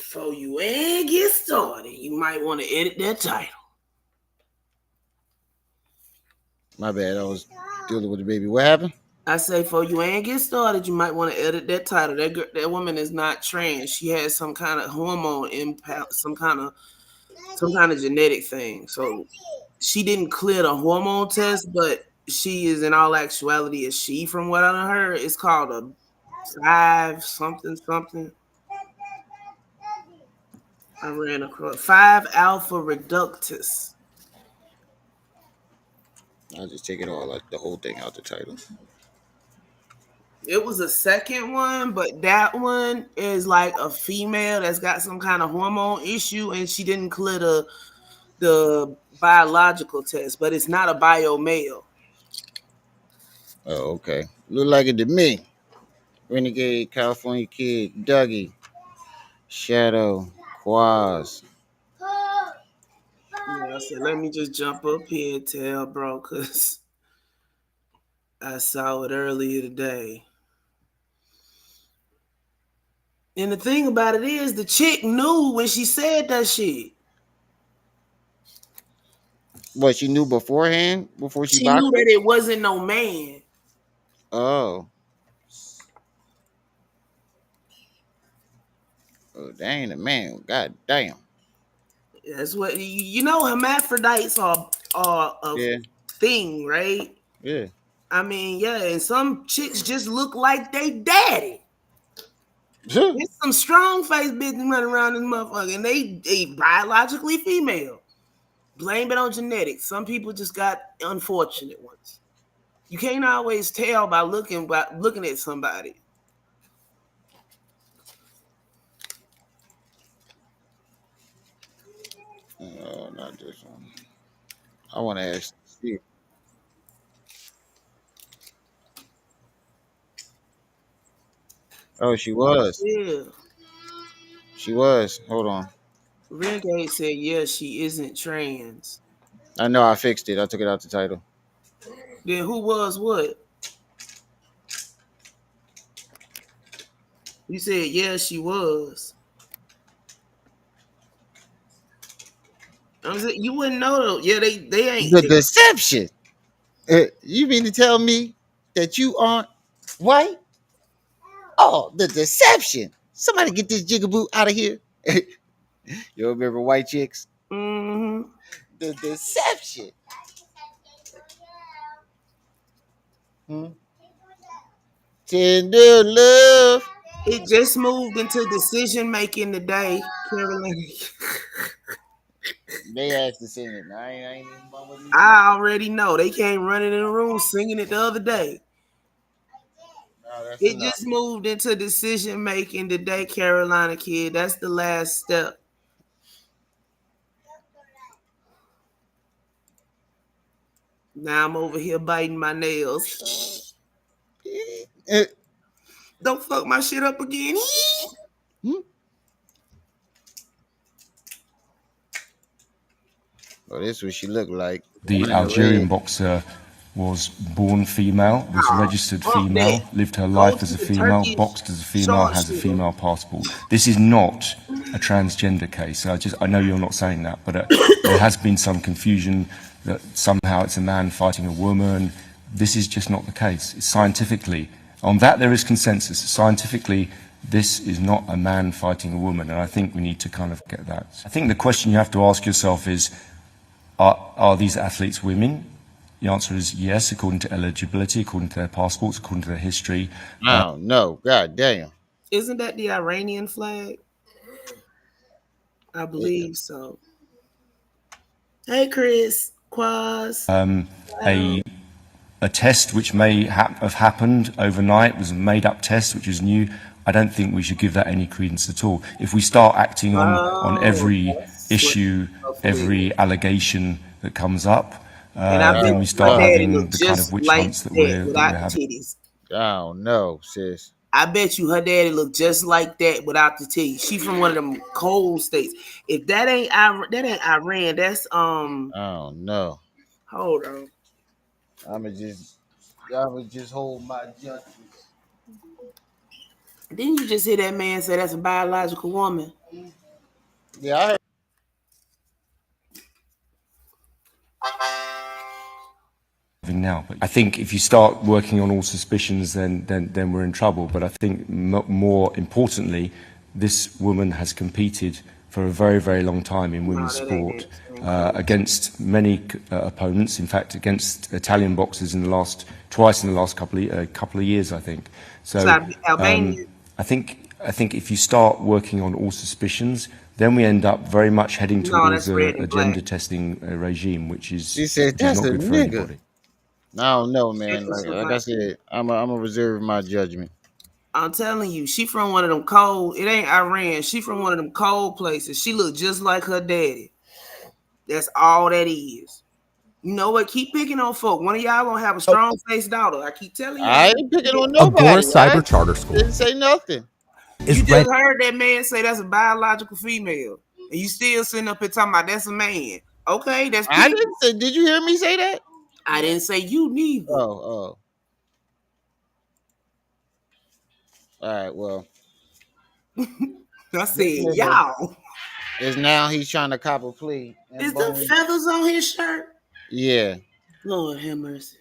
Before you ain't get started, you might want to edit that title. My bad. I was dealing with the baby. What happened? I say, before you ain't get started, you might want to edit that title. That woman is not trans. She has some kind of hormone impact, some kind of genetic thing. So she didn't clear the hormone test, but she is in all actuality a she. From what I heard, it's called a five something something. I ran across five alpha reductus. I'll just take it all, like the whole thing out the title. It was a second one, but that one is like a female that's got some kind of hormone issue, and she didn't clear the biological test, but it's not a bio male. Oh, okay. Look like it to me. Renegade, California Kid, Dougie, Shadow, Quaz. Yeah, I said, let me just jump up here and tell bro, cause I saw it earlier today. And the thing about it is, the chick knew when she said that shit. What, she knew beforehand? Before she She knew boxed that it? it wasn't no man. Oh. Oh, that ain't a man. God damn. That's what you know. Hermaphrodites are a Yeah. thing, right? Yeah. I mean, yeah, and some chicks just look like they daddy. There's some strong face bitches running around this motherfucker, and they biologically female. Blame it on genetics. Some people just got unfortunate ones. You can't always tell by looking at somebody. Oh, not this one. I want to ask Steve. Oh, she was. Yeah. She was. Hold on. Renegade said, yeah, she isn't trans. I know I fixed it. I took it out the title. Then who was what? You said, yeah, she was. You wouldn't know though. Yeah, they ain't. The deception. You mean to tell me that you aren't white? Oh, the deception. Somebody get this jigaboo out of here. You remember white chicks? Mm-hmm. The deception. Hmm? Tender love. It just moved into decision making today, Carolyn. They asked to sing it. I ain't even about what you I already know. They came running in the room singing it the other day. No, that's It enough. just moved into decision making today, Carolina kid. That's the last step. Now I'm over here biting my nails. Eh, Don't fuck my shit up again. hmm? Oh, this is what she looked like. The In the Algerian red. boxer was born female, was Nah, registered fuck that. female, lived her Go life to as a the female, Turkish boxed as a female, short has a shit. female passport. This is not a transgender case. I know you're not saying that, but there has been some confusion that somehow it's a man fighting a woman. This is just not the case. It's scientifically, on that there is consensus. Scientifically, this is not a man fighting a woman, and I think we need to kind of get that. I think the question you have to ask yourself is, are these athletes women? The answer is yes, according to eligibility, according to their passports, according to their history. I don't know. God damn. Isn't that the Iranian flag? I Yeah. believe so. Hey, Chris. Quaz. A a test which may have happened overnight was a made-up test, which is new. I don't think we should give that any credence at all. If we start acting on Oh, every that's what issue, stuff with. every allegation that comes up, And I bet then we you her start No. daddy having looked the kind of just witch like hunts that that we're without the having. titties. I don't know, sis. I bet you her daddy looked just like that without the titties. She from one of them cold states. If that ain't Iran. That's I don't know. hold on. I'ma just hold my judgment. Didn't you just hear that man say that's a biological woman? Yeah, I heard. Now, but I think if you start working on all suspicions, then we're in trouble. But I think more importantly, this woman has competed for a very, very long time in No, women's that ain't sport it. That ain't cool. against many opponents. In fact, against Italian boxers twice in the last couple of years, I think. So Albania. I think if you start working on all suspicions, then we end up very much heading No, towards that's red a and black. gender testing regime, which She is said that's not a good for nigga. anybody. I don't know, Check man. this one Like I out. said, I'm a reserve my judgment. I'm telling you, she from one of them cold. It ain't Iran. She from one of them cold places. She look just like her daddy. That's all that is. You know what? Keep picking on folk. One of y'all gonna have a strong faced daughter. I keep telling I y'all. ain't picking on Agora nobody. Cyber I Charter School didn't say nothing. is You just ready. heard that man say that's a biological female, and you still sitting up here talking about that's a man. Okay, that's I people. didn't say. Did you hear me say that? I didn't say you neither. Oh. All right. Well, I this said nigga y'all. is now he's trying to cop a plea Is and the boom. feathers on his shirt? Yeah. Lord have mercy.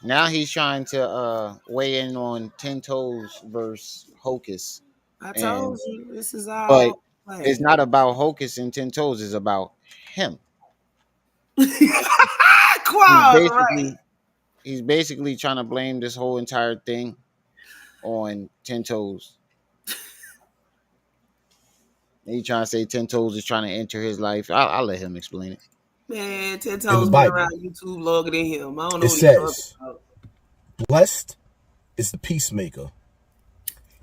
Now he's trying to weigh in on Ten Toes versus Hocus, I and told you this is but all it's planned. not about Hocus and Ten Toes. It's about him. He's Quad, right? basically he's basically trying to blame this whole entire thing on Ten Toes. And he trying to say Ten Toes is trying to enter his life. I'll let him explain it. Man, Ten In the Toes been Bible, around YouTube longer than him. I don't know it what he talking says, about. blessed is the peacemaker.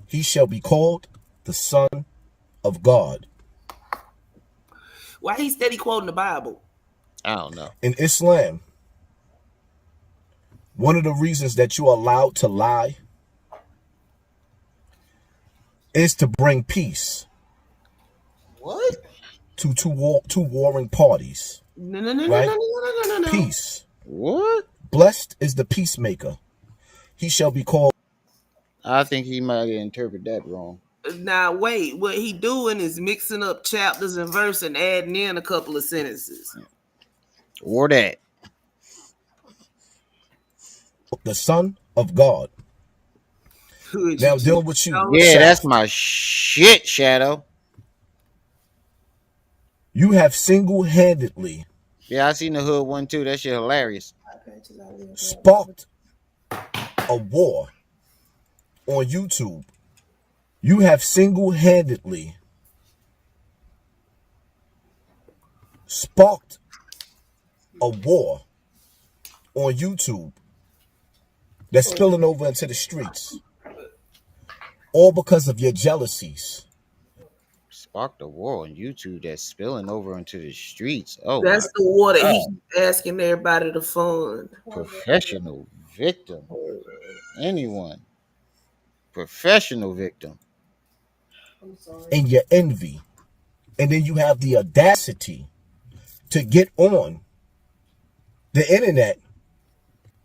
He shall be called the Son of God. Why he steady quoting the Bible? I don't know. In Islam, one of the reasons that you are allowed to lie is to bring peace What? to two warring parties, No, no, no, no, no, right? no, no, no, no. Peace. What? Blessed is the peacemaker. He shall be called. I think he might interpret that wrong. Now wait, what he doing is mixing up chapters and verse and adding in a couple of sentences. Or that. the Son of God. Could you Now just dealing with you, know Yeah, that? that's Shaft. my shit, Shadow. You have single-handedly Yeah, I seen the hood one too. That shit hilarious. sparked a war on YouTube. You have single-handedly sparked a war on YouTube that's spilling over into the streets, all because of your jealousies. Sparked a war on YouTube that's spilling over into the streets. Oh my That's the war that he god. asking everybody to fund. Professional victim. Anyone. Professional victim. And your envy. And then you have the audacity to get on the internet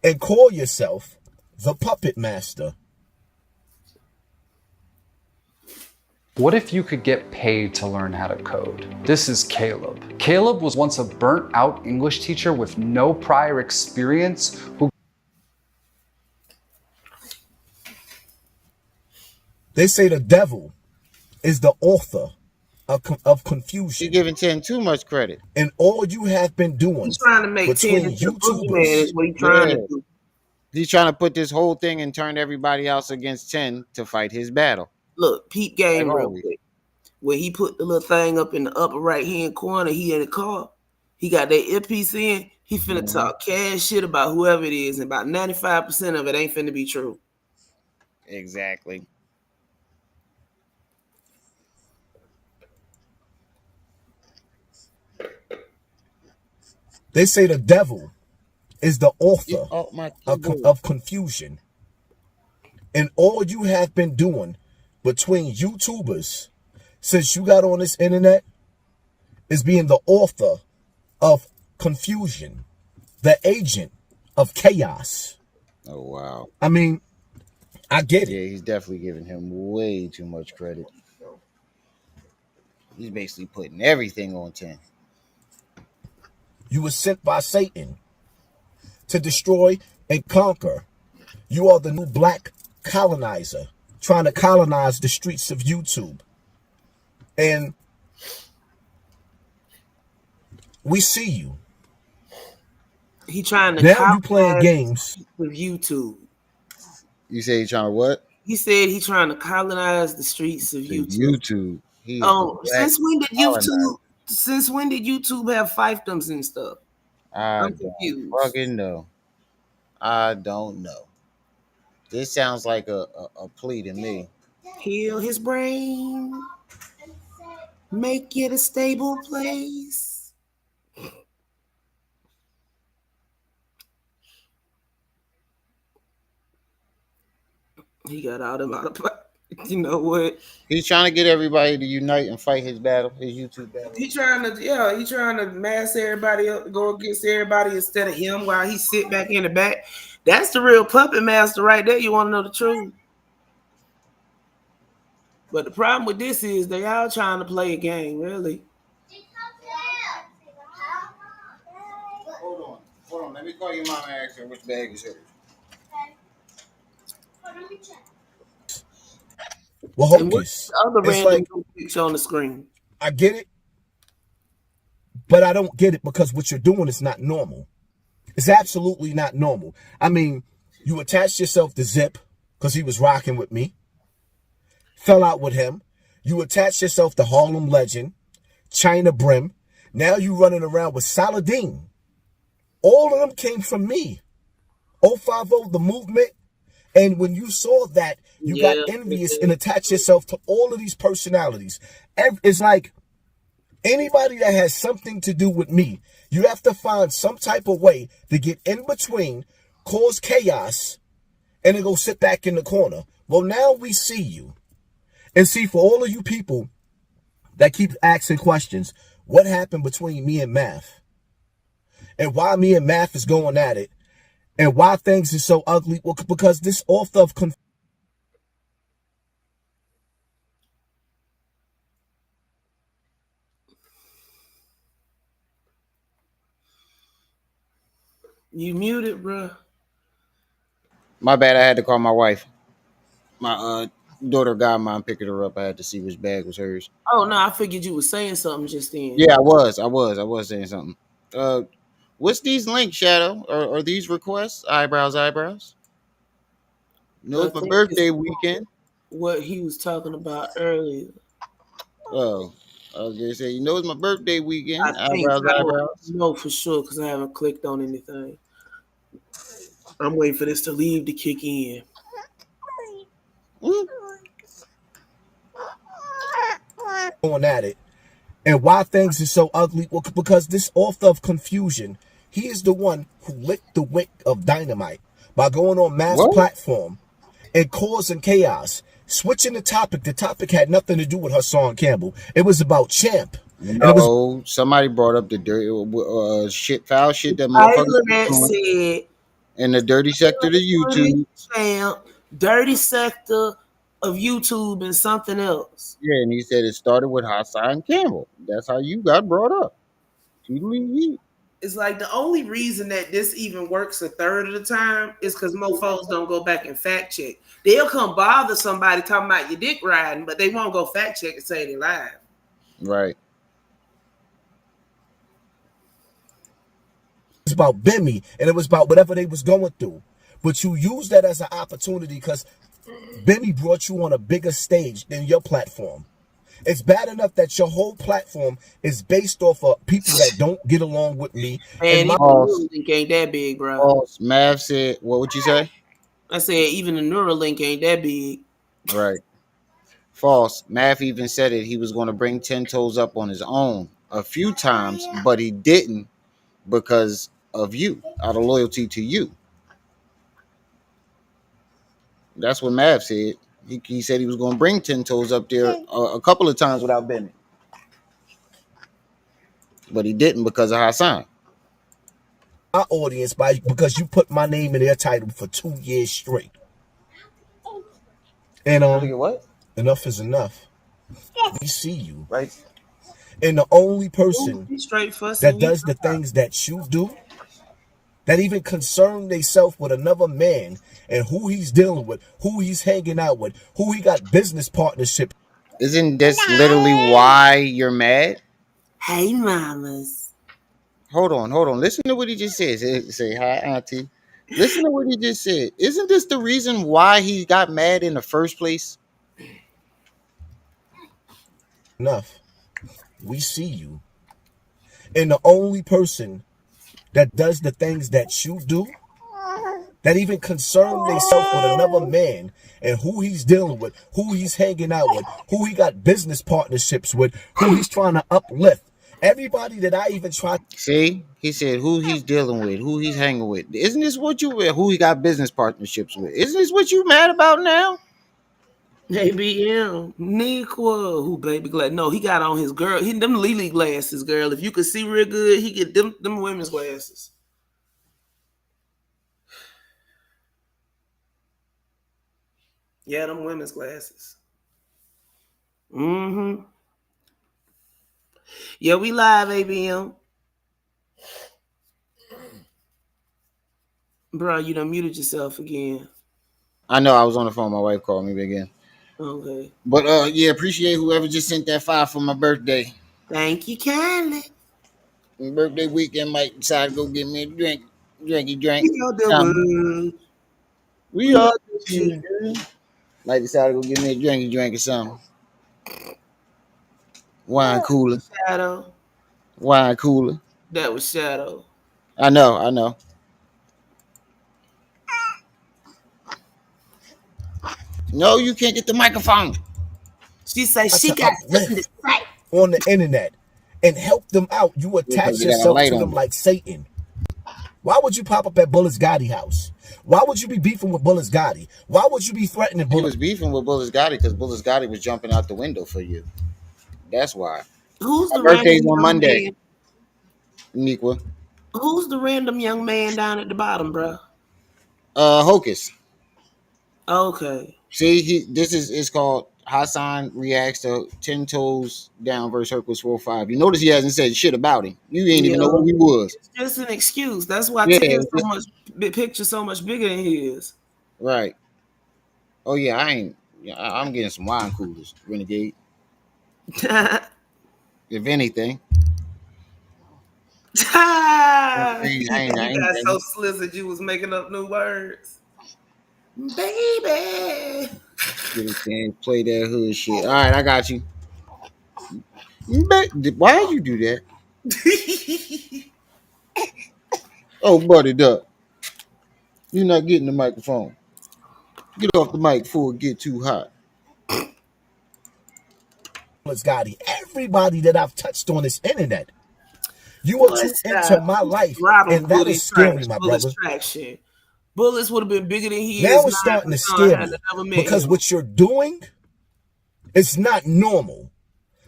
and call yourself the puppet master. What if you could get paid to learn how to code? This is Caleb. Caleb was once a burnt out English teacher with no prior experience who They say the devil is the author of She confusion. giving 10 too much credit. And all you have been He's doing trying to make 10 between into the boogeyman YouTubers, is what he's trying Yeah. to do. He's trying to put this whole thing and turn everybody else against 10 to fight his battle. Look, peep game Like real always. quick. Where he put the little thing up in the upper right hand corner, he in the car. He got that earpiece in. He finna talk cash shit about whoever it is, and about 95% of it ain't finna be true. Exactly. they say the devil is the author Oh, my keyboard. of confusion. And all you have been doing between YouTubers since you got on this internet is being the author of confusion, the agent of chaos. Oh wow. I mean, I get it. Yeah, he's definitely giving him way too much credit. He's basically putting everything on 10. You were sent by Satan to destroy and conquer. You are the new black colonizer trying to colonize the streets of YouTube. And we see you. He trying to Now you playing colonize games. with YouTube. You say he's trying to what? He said he trying to colonize the streets of To YouTube. YouTube. He is the black colonizer. Since when did YouTube have fiefdoms and stuff? I I'm don't confused. fucking know. I don't know. This sounds like a plea to me. Heal his brain, make it a stable place. He got out of You know what? He's trying to get everybody to unite and fight his battle, his YouTube battle. He trying to mass everybody up, go against everybody instead of him while he sit back in the back. That's the real puppet master right there. You want to know the truth? But the problem with this is they all trying to play a game, really. Hold on. Let me call your mom and ask her which bag is hers. Well, And what's Hocus. the other It's random like, picture on the screen? I get it, but I don't get it because what you're doing is not normal. It's absolutely not normal. I mean, you attached yourself to Zip because he was rocking with me, fell out with him. You attached yourself to Harlem Legend, China Brim. Now you running around with Saladin. All of them came from me. 050, the movement. And when you saw that, you got Yeah. envious and attached yourself to all of these personalities. It's like anybody that has something to do with me, you have to find some type of way to get in between, cause chaos, and then go sit back in the corner. Well, now we see you. And see, for all of you people that keep asking questions, what happened between me and Math? And why me and Math is going at it? And why things are so ugly? Well, because this author of You muted, bro. My bad. I had to call my wife. My daughter godmom picking her up. I had to see which bag was hers. Oh no, I figured you were saying something just then. Yeah, I was saying something. Uh, what's these links, Shadow? Are these requests? Eyebrows. You know I it's my think it's birthday weekend. what he was talking about earlier. Oh, I was gonna say, you know it's my birthday I weekend. think I don't Eyebrows. know for sure because I haven't clicked on anything. I'm waiting for this to leave to kick in. Mm. going at it. And why things are so ugly? Well, because this author of confusion, he is the one who lit the wick of dynamite by going on mass What? platform and causing chaos. Switching the topic. The topic had nothing to do with Hassan Campbell. It was about Champ. And it was No, somebody brought up the dirty shit, foul shit that motherfuckers Tyler be that doing said in the dirty sector of YouTube. champ, dirty sector of YouTube and something else. Yeah, and he said it started with Hassan Campbell. That's how you got brought up. Toodaloo. It's like the only reason that this even works a third of the time is because mofos don't go back and fact check. They'll come bother somebody talking about your dick riding, but they won't go fact check and say they live. Right. about Bimmy, and it was about whatever they was going through. But you use that as an opportunity because Bimmy brought you on a bigger stage than your platform. It's bad enough that your whole platform is based off of people that don't get along with me. And Man, my even the False. Neuralink ain't that big, bro. False. Mav said, what would you say? I said even the Neuralink ain't that big. Right. False. Mav even said it. He was going to bring 10 toes up on his own a few times, but he didn't because of you, out of loyalty to you. That's what Mav said. He said he was going to bring 10 toes up there a couple of times without bending, but he didn't because of Hassan. my audience by because you put my name in their title for 2 years straight. And Look at what? enough is enough. We see you. Right. And the only Ooh, person he straight that fussing you. does the things that you do, that even concern themselves with another man and who he's dealing with, who he's hanging out with, who he got business partnership. Isn't this literally why you're mad? Hey, mamas. Hold on, hold on. Listen to what he just said. Say hi, Auntie. Listen to what he just said. Isn't this the reason why he got mad in the first place? Enough. We see you. And the only person that does the things that you do, that even concern themselves with another man and who he's dealing with, who he's hanging out with, who he got business partnerships with, who he's trying to uplift. Everybody that I even try. See, he said who he's dealing with, who he's hanging with. Isn't this what you who he got business partnerships with? Isn't this what you mad about now? ABM. Nequa. Who baby glass? No, he got on his girl. He them Lily glasses, girl. If you could see real good, he get them women's glasses. Yeah, them women's glasses. Mm-hmm. Yeah, we live, ABM. Bro, you done muted yourself again. I know I was on the phone. My wife called me again. Okay. But yeah, appreciate whoever just sent that file for my birthday. Thank you kindly. Birthday weekend might decide to go get me a drinky drink. We out there, man. We We all out there shit. might decide to go get me a drinky drink or something. Wine cooler. Shadow. Wine cooler. That was Shadow. I know, I know. No, you can't get the microphone. She said she To got something to uplift say. on the internet and help them out, you Because attach they got a yourself light to on them me. like Satan. Why would you pop up at Bullis Gotti house? Why would you be beefing with Bullis Gotti? Why would you be threatening He Bullis? was beefing with Bullis Gotti because Bullis Gotti was jumping out the window for you. That's why. Who's My the random birthday's on young Monday, man? Niqua. Who's the random young man down at the bottom, bro? Hocus. Okay. See, this is it's called Hassan reacts to 10 toes down versus Hercules 4-5. You notice he hasn't said shit about him. You ain't even know Yeah. who he was. It's just an excuse. That's why Yeah, Ted's so much picture so much bigger than his. right. Oh yeah, I ain't. Yeah, I'm getting some wine coolers, Renegade. If anything, You I ain't got so drinking. slizzard you was making up new words. Baby. Get a chance, play that hood shit. All right, I got you. Why you do that? Oh, buddy, duck. You're not getting the microphone. Get off the mic before it get too hot. Gotti. Everybody that I've touched on this internet. You are Boy, too into stop. my life, Throttle and that is bullet trash. scary, my Bullet's brother. traction. Bullets would have been bigger than he Now is it's now if starting to Hassan scare hadn't me never met because him. what you're doing is not normal.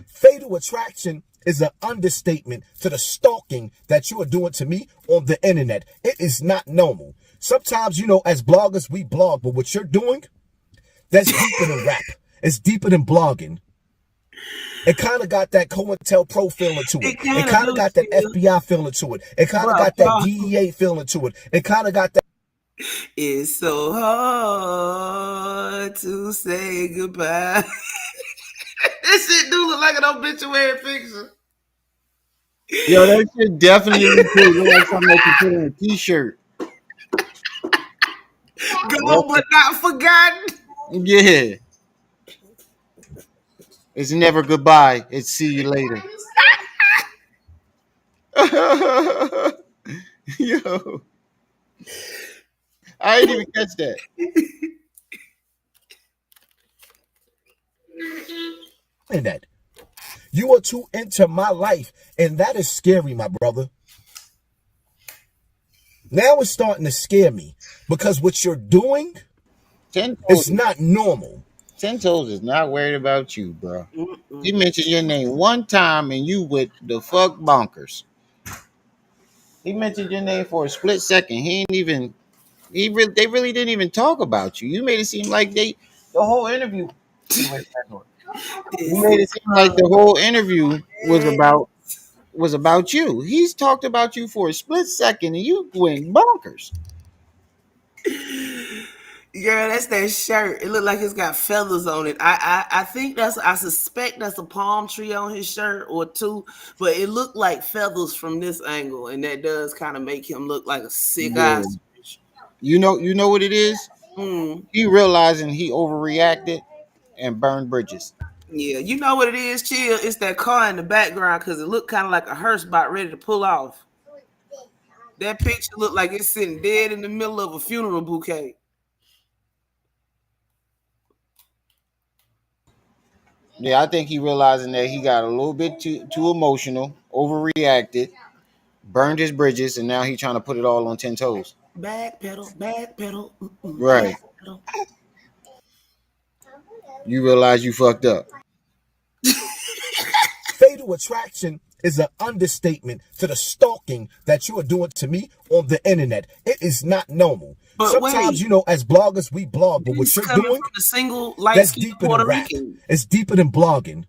Fatal attraction is an understatement to the stalking that you are doing to me on the internet. It is not normal. Sometimes, as bloggers, we blog, but what you're doing, that's deeper than rap. It's deeper than blogging. It kind of got that COINTELPRO feeling to it. It It kind of kind of do got that feel, FBI feeling to it. It kind of bro. got that DEA feeling to it. It kind of got that. It's so hard to say goodbye. This shit do look like an obituary picture. Yo, that shit definitely look like something that you put on a t-shirt. Gone but not forgotten. Yeah. It's never goodbye. It's see you later. Yo, I didn't even catch that. That. You are too into my life, and that is scary, my brother. Now it's starting to scare me because what you're doing Ten is toes, not normal. 10 toes is not worried about you, bro. He Mm-mm. mentioned your name one time and you went the fuck bonkers. He mentioned your name for a split second. He ain't even. They really didn't even talk about you. You made it seem like the whole interview. Get away from that door. You This made it is seem like the whole interview hilarious. was about you. He's talked about you for a split second, and you went bonkers. Girl, that's that shirt. It looked like it's got feathers on it. I think I suspect that's a palm tree on his shirt or two, but it looked like feathers from this angle, and that does kind of make him look like a sick Yeah. ostrich. You know what it is? Mm, He realizing he overreacted and burned bridges. yeah, you know what it is, chill. It's that car in the background because it looked kind of like a hearse about ready to pull off. That picture looked like it's sitting dead in the middle of a funeral bouquet. Yeah, I think he realizing that he got a little bit too emotional, overreacted, burned his bridges, and now he trying to put it all on 10 toes. Back pedal, back Right. pedal. You realize you fucked up. Fatal attraction is an understatement to the stalking that you are doing to me on the internet. It is not normal. But Sometimes, wait, as bloggers, we blog, but what this you're coming doing, from the single light that's skinned deeper than Puerto rap. Rican. It's deeper than blogging.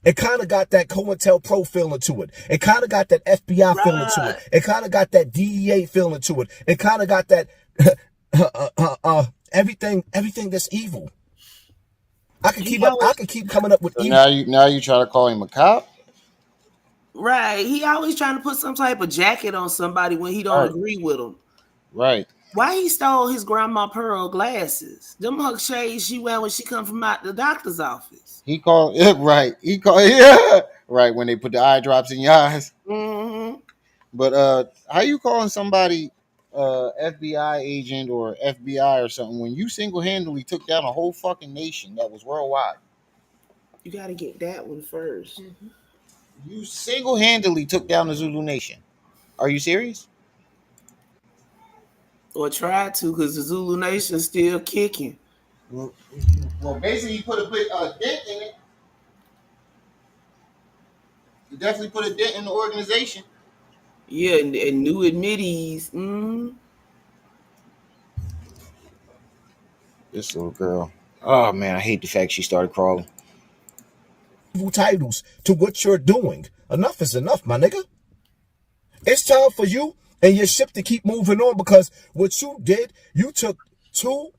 It kind of got that COINTELPRO feeling to it. It kind of got that FBI feeling to it. Right. It kind of got that DEA feeling to it. It kind of got that everything that's evil. I could He keep up. I always could keep coming up with So evil. now you try to call him a cop? right. He always trying to put some type of jacket on somebody when he don't Right. agree with them. Right. Why he stole his grandma Pearl glasses? Them her shades she wear when she come from out the doctor's office. He called right. He called yeah. Right when they put the eye drops in your eyes. Mm-hmm. But how you calling somebody FBI agent or FBI or something when you single handedly took down a whole fucking nation that was worldwide? You got to get that one first. You single handedly took down the Zulu nation. Are you serious? Or try to, because the Zulu Nation's still kicking. Well, basically, you put a dent in it. You definitely put a dent in the organization. Yeah, and new admittees. Mm, This little girl. Oh man, I hate the fact she started crawling. Evil titles to what you're doing. Enough is enough, my nigga. It's time for you and your ship to keep moving on because what you did, you took two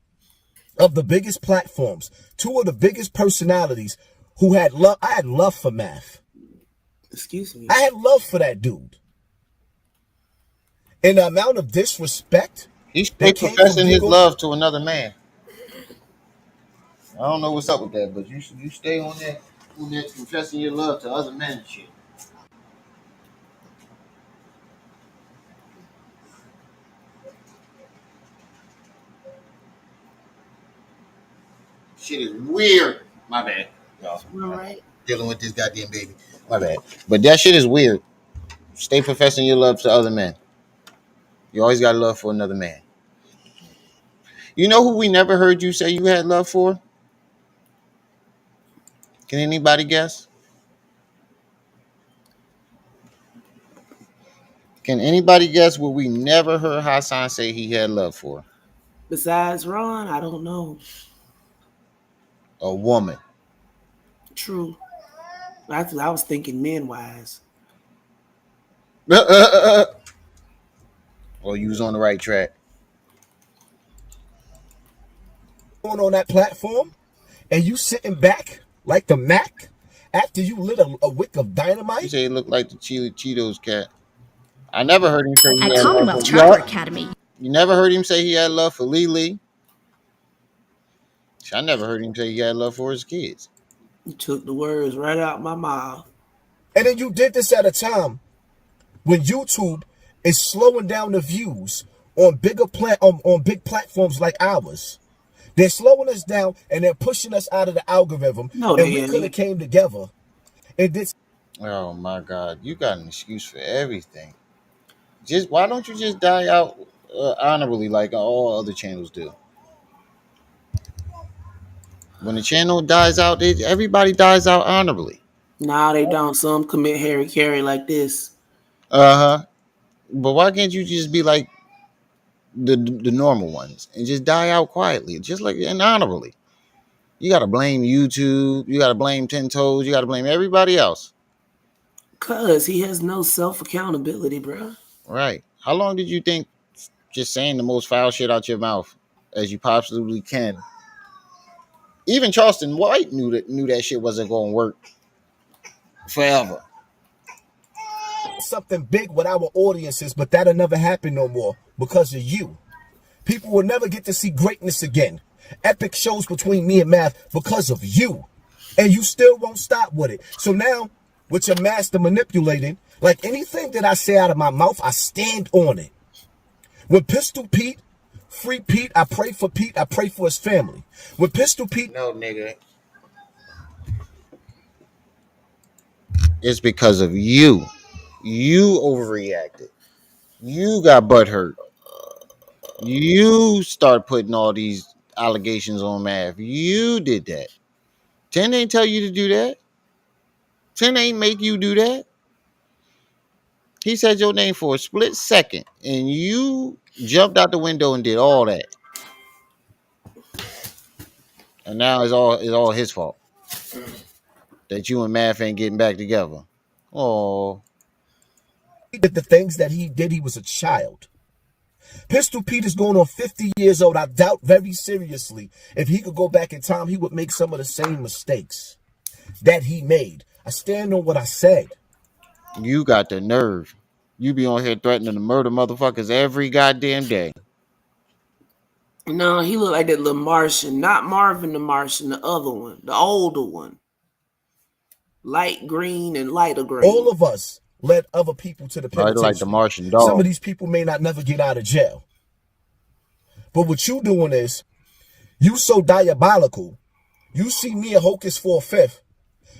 of the biggest platforms, two of the biggest personalities who had love. I had love for Math. excuse me. I had love for that dude. And the amount of disrespect He that stayed came from professing you his going, love to another man. I don't know what's up with that, but you stay on that confessing your love to other men and shit. Shit is weird. My bad, y'all. All right. Dealing with this goddamn baby. My bad. But that shit is weird. Stay professing your love to other men. You always got love for another man. You know who we never heard you say you had love for? Can anybody guess? Can anybody guess what we never heard Hassan say he had love for? Besides Ron, I don't know. A woman. True. I was thinking men wise. Well, you was on the right track. on that platform and you sitting back like the Mac after you lit a wick of You dynamite? say he looked like the Chili Cheetos cat. I never heard him say he At had love for Commonwealth Travel yup. Academy. You never heard him say he had love for Lily. I never heard him say he had love for his kids. You took the words right out my mouth. And then you did this at a time when YouTube is slowing down the views on on big platforms like ours. They're slowing us down and they're pushing us out of the algorithm. No, And they we could have ain't. came together and did. Oh my God, you got an excuse for everything. Just why don't you just die out honorably like all other channels do? When the channel dies out, everybody dies out honorably. Nah, they don't. Some commit Harry Carey like this. Uh huh. But why can't you just be like the normal ones and just die out quietly, just like and honorably? You gotta blame YouTube. You gotta blame Ten Toes. You gotta blame everybody else. Cause he has no self accountability, bro. Right. How long did you think just saying the most foul shit out your mouth as you possibly can? Even Charleston White knew that shit wasn't gonna work forever. Something big with our audiences, but that'll never happen no more because of you. People will never get to see greatness again. Epic shows between me and Math because of you. And you still won't stop with it. So now, with your master manipulating, like anything that I say out of my mouth, I stand on it. With Pistol Pete, Free Pete, I pray for Pete, I pray for his family. With Pistol Pete, No, nigga. It's because of you. You overreacted. You got butt hurt. You start putting all these allegations on Math. You did that. 10 ain't tell you to do that. 10 ain't make you do that. He said your name for a split second, and you jumped out the window and did all that. And now it's all his fault that you and Math ain't getting back together. Oh, did the things that he did, he was a child. Pistol Pete is going on 50 years old. I doubt very seriously if he could go back in time, he would make some of the same mistakes that he made. I stand on what I said. you got the nerve. You be on here threatening to murder motherfuckers every goddamn day. No, he looked like that little Martian, not Marvin the Martian, the other one, the older one. Light green and lighter green. All of us led other people to the Right, like the penitentiary. Martian Some dog. of these people may not never get out of jail. But what you doing is, you so diabolical. You see me and Hocus for a fifth,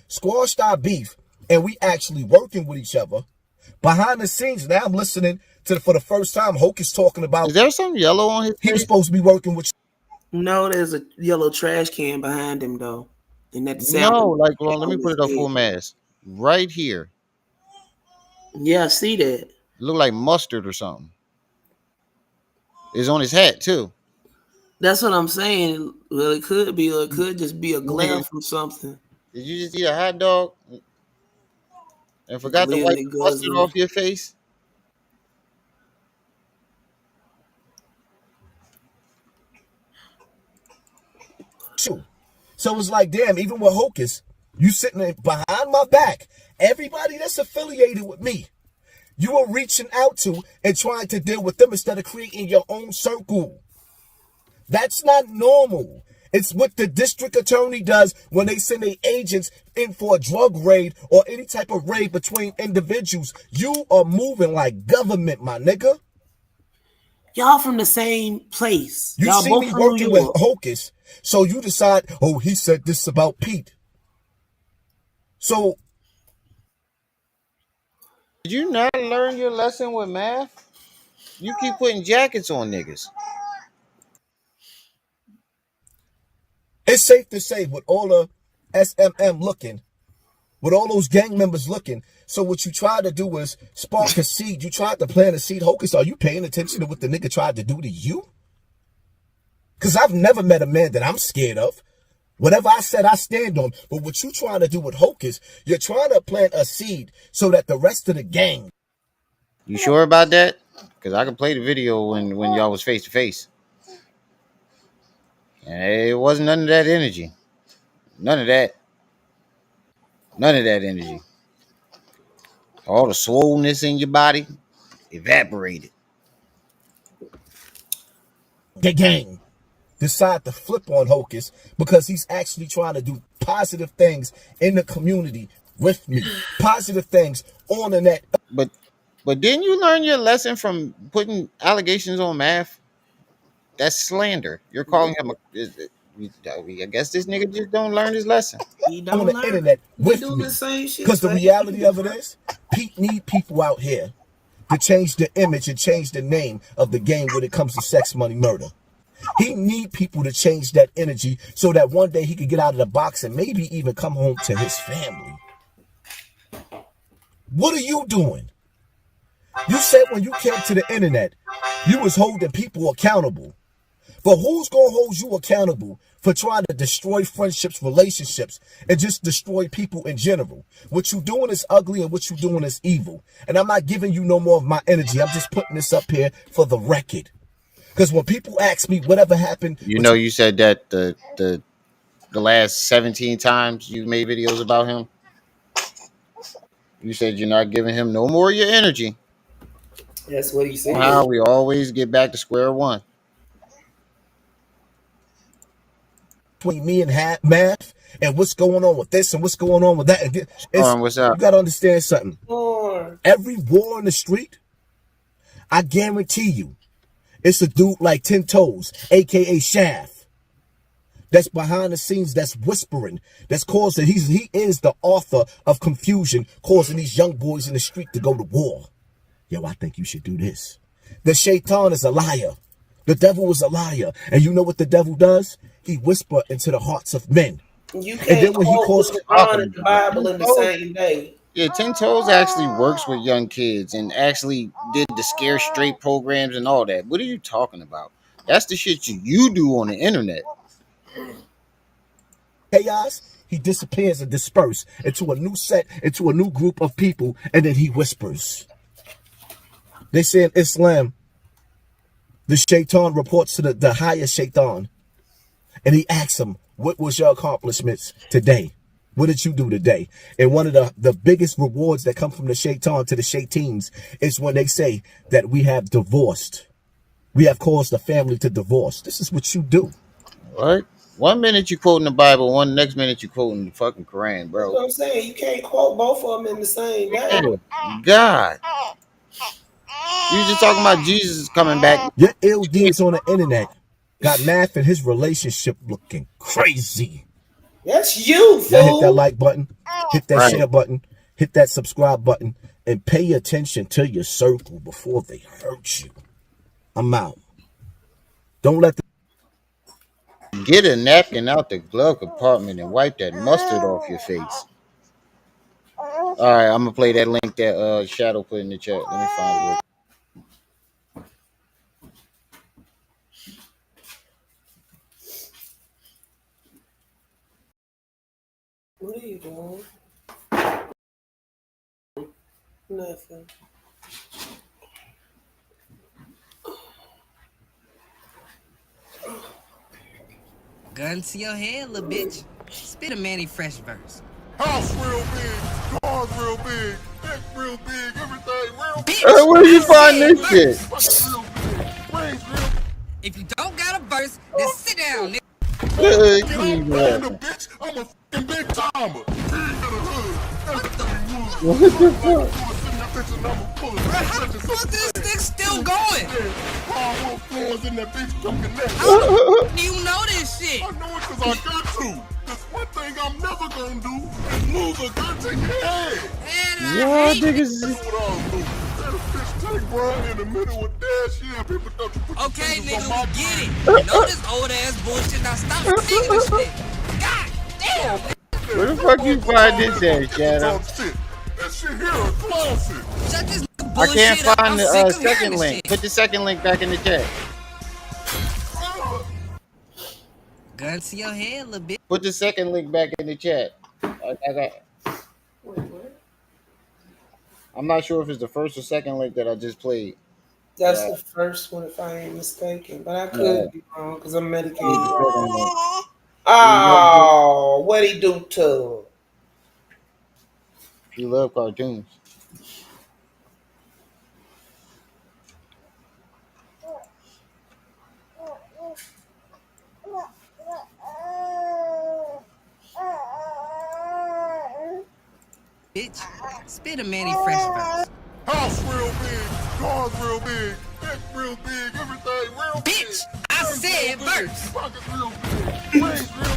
squashed our beef, and we actually working with each other. Behind the scenes, now I'm listening to, for the first time, Hocus talking about Is there some yellow on his he was face? supposed to be working with No, there's a yellow trash can behind him though, and that sound No, like, well, let me on put his it up head. full mask. Right here. Yeah, I see that. It look like mustard or something. It's on his hat too. That's what I'm saying. Well, it could be, or it could just be a glare Nigga, from something. did you just eat a hot dog and With the forgot to real wipe the mustard niggas. off your face? you. So it's like, damn, even with Hocus, you sitting there behind my back, everybody that's affiliated with me, you are reaching out to and trying to deal with them instead of creating your own circle. That's not normal. It's what the district attorney does when they send their agents in for a drug raid or any type of raid between individuals. You are moving like government, my nigga. Y'all from the same place. You Y'all see both me from New working with York. Hocus, so you decide, oh, he said this about Pete. So Did you not learn your lesson with Math? You keep putting jackets on niggas. it's safe to say with all the SMM looking, with all those gang members looking, so what you try to do is spark a seed. You tried to plant a seed. Hocus, are you paying attention to what the nigga tried to do to you? Because I've never met a man that I'm scared of. Whatever I said, I stand on. But what you trying to do with Hocus, you're trying to plant a seed so that the rest of the gang. You sure about that? Because I can play the video when y'all was face to face. And it wasn't none of that energy. None of that. None of that energy. All the swollenness in your body evaporated. The gang decide to flip on Hocus because he's actually trying to do positive things in the community with me. Positive things on the net. But didn't you learn your lesson from putting allegations on Math? That's slander. You're calling him I guess this nigga just don't learn his lesson. He On don't the learn. internet He with doing me. the same shit. Because the Same reality of it shit. is, Pete need people out here to change the image and change the name of the game when it comes to sex, money, murder. He need people to change that energy so that one day he could get out of the box and maybe even come home to his family. What are you doing? You said when you came to the internet, you was holding people accountable. But who's going to hold you accountable for trying to destroy friendships, relationships, and just destroy people in general? What you doing is ugly and what you doing is evil. And I'm not giving you no more of my energy. I'm just putting this up here for the record. Because when people ask me whatever happened, You said that the last 17 times you made videos about him, you said you're not giving him no more of your energy. That's what he Somehow said. we always get back to square one. between me and math and what's going on with this and what's going on with that. What's up? You got to understand something. Or Every war in the street, I guarantee you, it's a dude like 10 Toes, a.k.a. Shaft, that's behind the scenes, that's whispering, that's causing, he is the author of confusion, causing these young boys in the street to go to war. Yo, I think you should do this. The shaitan is a liar. The devil is a liar. And you know what the devil does? He whispers into the hearts of men. you And can't then when he quote calls, the Quran and the Bible in the same day. Yeah, 10 Toes actually works with young kids and actually did the Scare Straight programs and all that. What are you talking about? That's the shit you do on the internet. chaos, he disappears and disperses into a new set, into a new group of people, and then he whispers. They say in Islam, the shaitan reports to the higher shaitan, and he asks him, what was your accomplishments today? What did you do today? And one of the biggest rewards that come from the shaitan to the shaitans is when they say that we have divorced. We have caused the family to divorce. This is what you do. What? 1 minute you quoting the Bible, next minute you quoting the fucking Quran, That's bro. what I'm saying. You can't quote both of them in the same day. God. You just talking about Jesus coming back. Your ill deeds on the internet got Math and his relationship looking crazy. That's you, Y'all hit that fool. like button, hit that Right. share button, hit that subscribe button, and pay attention to your circle before they hurt you. I'm out. Don't let the Get a napkin out the glove compartment and wipe that mustard off your face. All right, I'm gonna play that link that Shadow put in the chat. Let me find it. What are you doing? Nothing. Gun to your head, little bitch. Spit a Manny Fresh verse. House real big, cars real big, neck real big, everything real big. Bitch, Where you I find said this shit? verse. Pockets real big, rings real If you don't got a verse, then sit down, nigga. big. Get on panda, bitch. I'm a fucking big timer. King of the hood, everything wood. What the Like a fuck? fool, sitting that bitch and I'm a full of Bro, how the fuck this thing still going? Hardwood floors in that bitch come connect. How the fuck do you know this shit? I know it cause I got to. Cause one thing I'm never gonna do is lose a gun to your head. Man, Y'all I hate niggas That's what I'll do. Let a bitch take Brian in the middle with dash. Yeah, people thought you put your Okay, fingers nigga, on my we get brain. it. Know this old ass bullshit. Now stop singing this shit. God damn. Where the fuck you find this at, Shadow? That shit here a classic. Shut this nigga I bullshit can't up. find I'm the sick of hearing second this link. shit. Put the second link back in the chat. Gun to your head, little bitch. Put the second link back in the chat. I'm not sure if it's the first or second link that I just played. That's the first one, if I ain't mistaken. But I No, could be wrong because I'm it's the medicated. second link. Oh, what he do to? If you love cartoons. Bitch, spit a Manny Fresh verse. House real big, cars real big, neck real big, everything real big. Bitch, I said verse. Pockets real big, rings real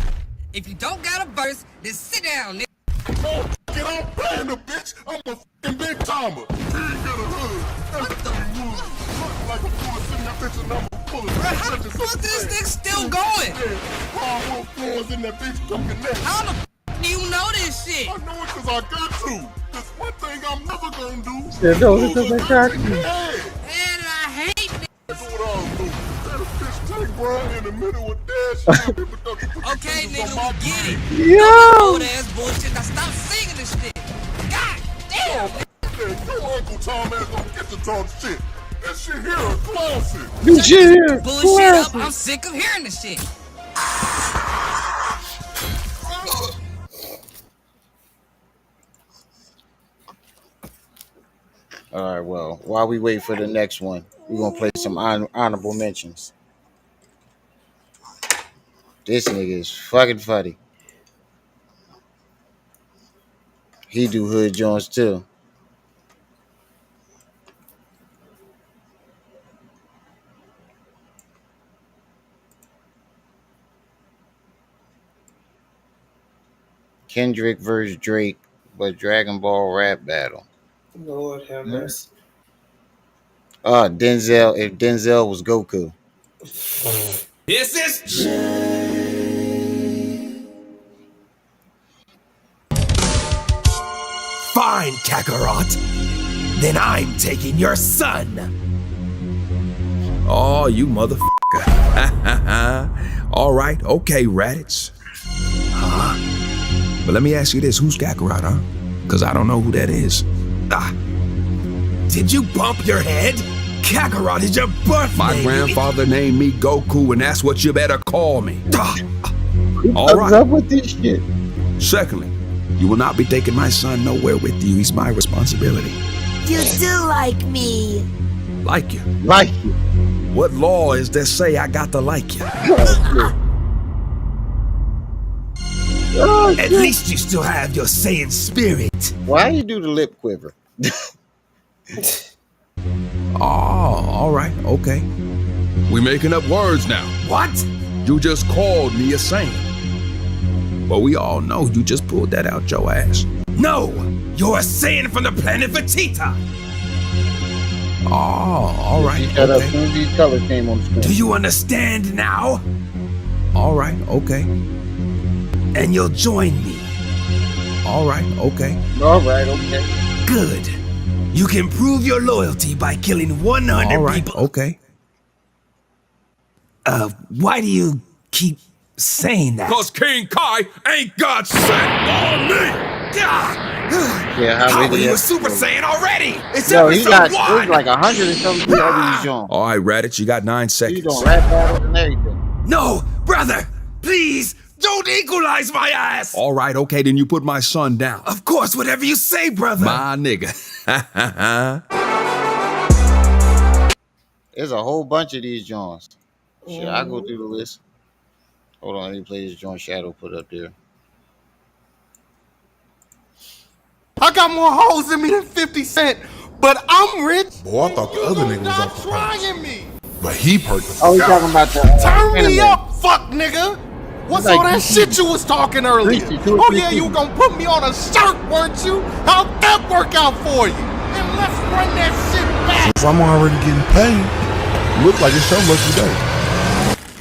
If you don't got a verse, then sit down, nigga. big. Get on panda, bitch. I'm a fucking big timer. King of the hood, everything wood. Look like a fool sitting that bitch and I'm a full of Bro, how the fuck this thing still going? Hardwood floors in that bitch come connect. How the fuck do you know this shit? I know it cause I got to. This one thing I'm never gonna do. Said no, because I got you. Man, I hate this. That's what I'll do. Let a bitch take Brian in the middle with that shit. Okay, nigga, we get it. Yo! Old ass bullshit. Now stop singing this shit. God damn. Your Uncle Tom ass don't get to talk shit. That shit here a classic. This shit here. Bullshit up. I'm sick of hearing this shit. All right, well, while we wait for the next one, we're going to play some honorable mentions. This nigga is fucking funny. He do Hood Jones too. Kendrick versus Drake, but Dragon Ball rap battle. Lord have mercy. Denzel, if Denzel was Goku. This is fine, Kakarot. Then I'm taking your son. Oh, you motherfucker. All right, okay, Raditz. Huh? But let me ask you this, who's Kakarot, huh? Because I don't know who that is. Did you bump your head? Kakarot is your birth My name. grandfather named me Goku, and that's what you better call me. All What's right. up with this shit? Secondly, you will not be taking my son nowhere with you. He's my responsibility. You do like me. Like you. Like you. What law is there say I got to like you? Oh, At least you still have your Saiyan spirit. why you do the lip quiver? Oh, all right, okay. We making up words now. What? You just called me a saint. But we all know you just pulled that out your ass. No, you're a Saiyan from the planet Vegeta. Oh, all right, Shut up. As okay. soon as these colors came on the screen. Do you understand now? All right, okay. And you'll join me. All right, okay. All right, okay. Good. You can prove your loyalty by killing 100 All right, people. okay. Why do you keep saying that? Cause King Kai ain't got sent on me. Yeah, How are many you a episodes? Super Saiyan already? It's Yo, he episode got one. there's like 100 and something of these John. All right, Raditz, you got 9 He's seconds. doing rap battles and everything. No, brother, please don't equalize my ass. All right, okay, then you put my son down. Of course, whatever you say, brother. My nigga. There's a whole bunch of these Johns. Shit, I go through the list. Hold on, let me play this John Shadow put up there. I got more hoes in me than 50 Cent, but I'm rich. Boy, I thought the other nigga was Stop off the pace. trying me. But he perked the Oh, he's fuck talking out. about the Turn me anime. up, fuck nigga. What's Like all that DC. shit you was talking earlier? DC, two or Oh three yeah, you people. gonna put me on a shirt, weren't you? How'd that work out for you? And let's run that shit back. If I'm already getting paid, look like it's your lucky day.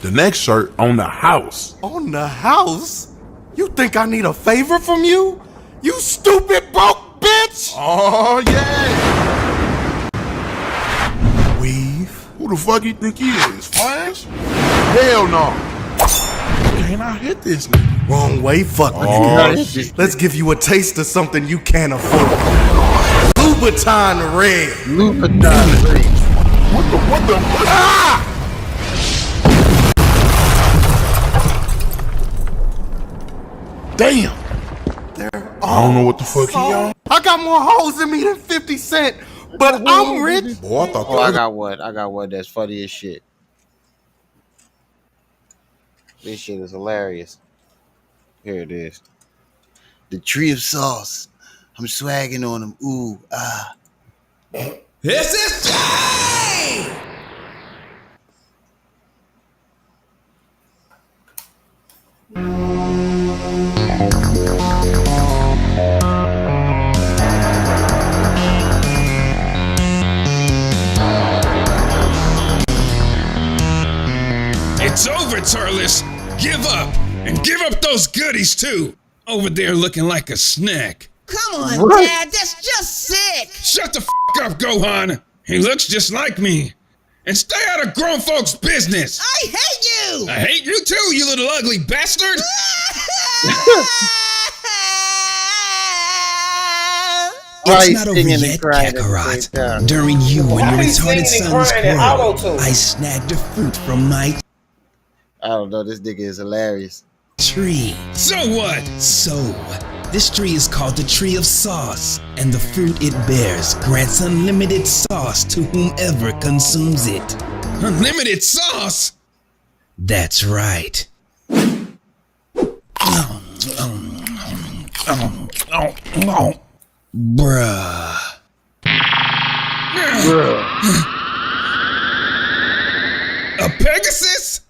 The next shirt on the house. On the house? You think I need a favor from you? You stupid broke bitch! Oh yeah. Weave. Who the fuck you think he is? Flash? Hell no. Can't I hit this nigga? Wrong way, fuck Oh, nigga. shit. Let's give you a taste of something you can't afford. Louboutin Red. Louboutin. What the? Ah! Damn. I don't know what the fuck he on. I got more hoes in me than 50 Cent, but I'm rich. Boy, I thought the Oh, I other. got one that's funny as shit. This shit is hilarious. Here it is. The tree of sauce. I'm swagging on him. Ooh, ah. This is Jay! It's over, Turles. Give up. And give up those goodies, too. Over there looking like a snack. come on, What? Dad. That's just sick. Shut the up, Gohan. He looks just like me. And stay out of grown folks' business. I hate you. I hate you too, you little ugly bastard. Why It's you not over singing and yet, crying at the same Kakarot. time? During you and Why your he retarded singing and son's crying in quarrel, auto-tune? I snagged a fruit from my I don't know. This nigga is hilarious. tree. So what? So, this tree is called the Tree of Sauce, and the fruit it bears grants unlimited sauce to whomever consumes it. Unlimited sauce? That's right. Bruh. A Pegasus?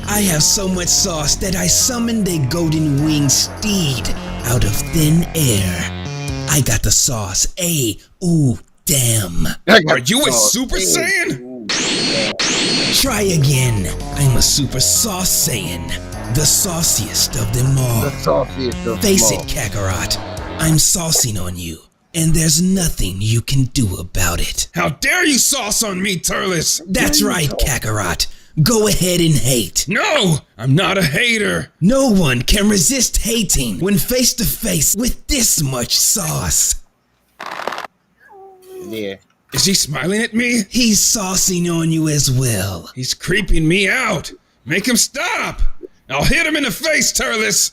I have so much sauce that I summoned a golden winged steed out of thin air. I got the sauce. Ooh, damn. Are you a Super Saiyan? Try again. I'm a Super Sauce Saiyan, the sauciest of them all. The sauciest of Face them it, all. Kakarot. I'm saucing on you, and there's nothing you can do about it. How dare you sauce on me, Turles? That's right, Kakarot. Go ahead and hate. No, I'm not a hater. No one can resist hating when face to face with this much sauce. Yeah. Is he smiling at me? He's saucing on you as well. He's creeping me out. Make him stop. I'll hit him in the face, Turles.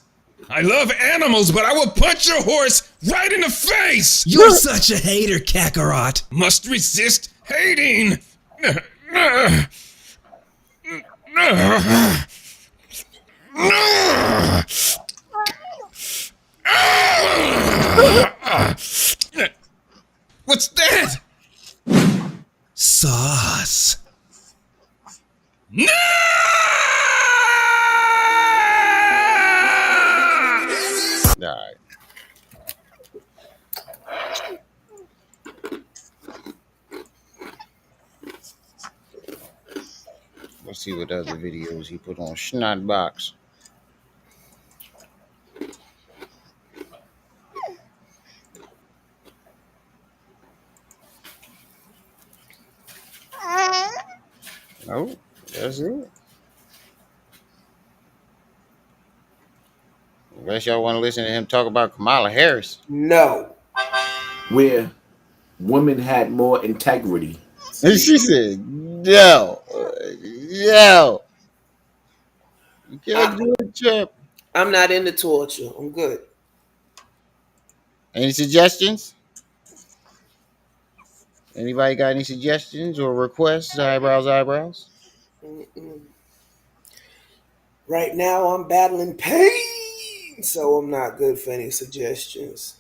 I love animals, but I will punch your horse right in the face. You're such a hater, Kakarot. Must resist hating. What's that? Sauce. No! All right. Let's see what other videos he put on Snotbox. Oh, that's it. Unless y'all want to listen to him talk about Kamala Harris. No. Where women had more integrity. And she said, yo, yo. You can't do it, champ. I'm not into torture. I'm good. Any suggestions? Anybody got any suggestions or requests? Eyebrows. Mm-mm. Right now, I'm battling pain, so I'm not good for any suggestions.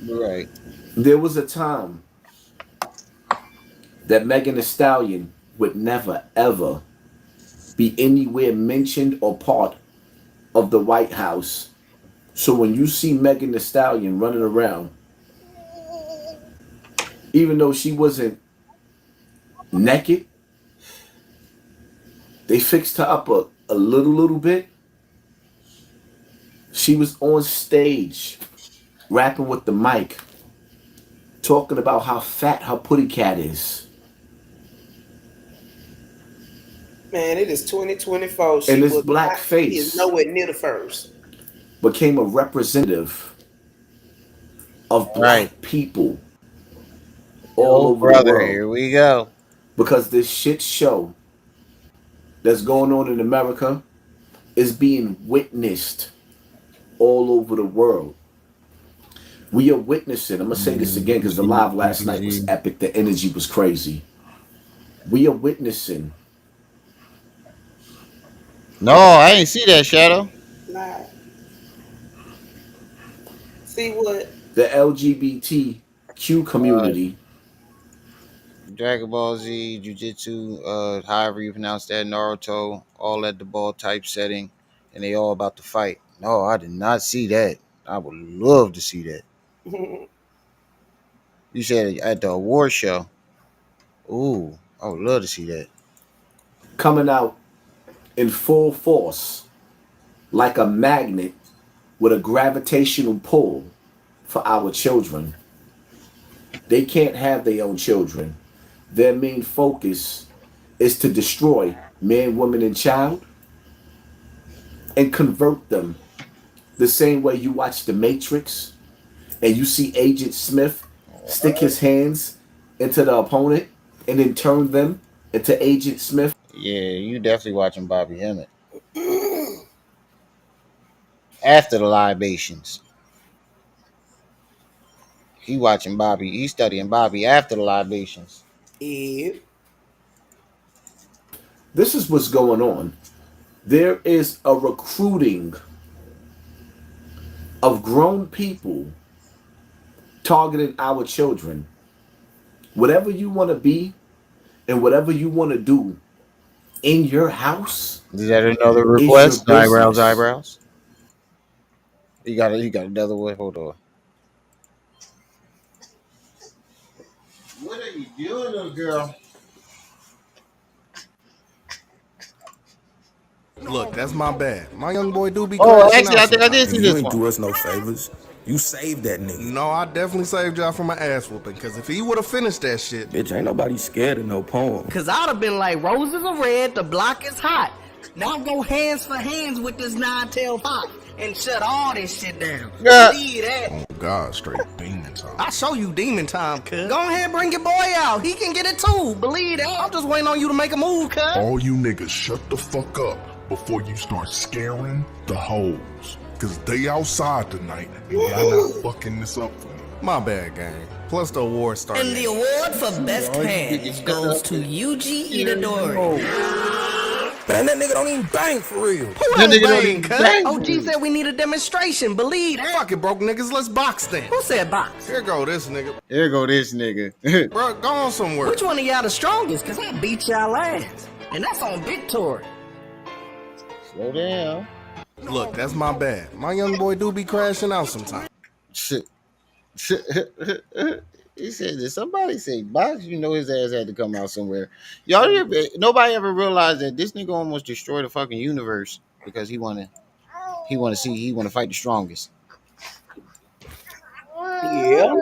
Right. There was a time that Megan Thee Stallion would never, ever be anywhere mentioned or part of the White House. So when you see Megan Thee Stallion running around, even though she wasn't naked, they fixed her up a little bit. She was on stage rapping with the mic, talking about how fat her putty cat is. Man, it is 2024. And this was black not- She face is nowhere near the first. became a representative of black people all over the Brother, world. here we go. Because this shit show that's going on in America is being witnessed all over the world. We are witnessing, I'm going to say this again because the live last night was epic. The energy was crazy. We are witnessing. No, I ain't see that, Shadow. Lie. See what? The LGBTQ community. Dragon Ball Z, Jiu-Jitsu, however you pronounce that, Naruto, all at the ball type setting, and they all about to fight. No, I did not see that. I would love to see that. You said at the award show. Ooh, I would love to see that. Coming out in full force like a magnet with a gravitational pull for our children. They can't have their own children. Their main focus is to destroy man, woman, and child and convert them the same way you watch The Matrix and you see Agent Smith stick his hands into the opponent and then turn them into Agent Smith. Yeah, you definitely watching Bobby Hemmett after the libations. He watching Bobby. He studying Bobby after the libations. Yeah. This is what's going on. There is a recruiting of grown people targeting our children. Whatever you want to be and whatever you want to do in your house Is that another is your request? Eyebrows, business. eyebrows. You got another one. Hold on. What are you doing, little girl? Look, that's my bad. My young boy do be Oh, crashing actually, out I think I did sometimes. see You this ain't one. do us no favors. You saved that nigga. No, I definitely saved y'all from my ass whooping, because if he would have finished that shit. Bitch, ain't nobody scared of no poem. Cause I'd have been like, roses are red, the block is hot. Now go hands for hands with this nine-tailed fox and shut all this shit down. Yeah. Believe that. Oh, God, straight demon time. I show you demon time, cuz. Go ahead, bring your boy out. He can get it too. Believe that. I'm just waiting on you to make a move, cuz. All you niggas shut the fuck up before you start scaring the hoes. Cause they outside tonight and y'all not fucking this up for me. My bad, gang. Plus the award started. And the award for best hands goes to Yuji Itadori. Man, that nigga don't even bang for real. Who That don't nigga don't bang, even cuz? bang. OG said we need a demonstration. Believe that. Fuck it, broke niggas. Let's box then. Who said box? Here go this nigga. Here go this nigga. Bro, go on somewhere. Which one of y'all the strongest? Cause I beat y'all ass. And that's on Victory. Slow down. Look, that's my bad. My young boy do be crashing out sometimes. Shit. He said, did somebody say box? You know his ass had to come out somewhere. Nobody ever realized that this nigga almost destroyed the fucking universe because he wanna fight the strongest. Yeah.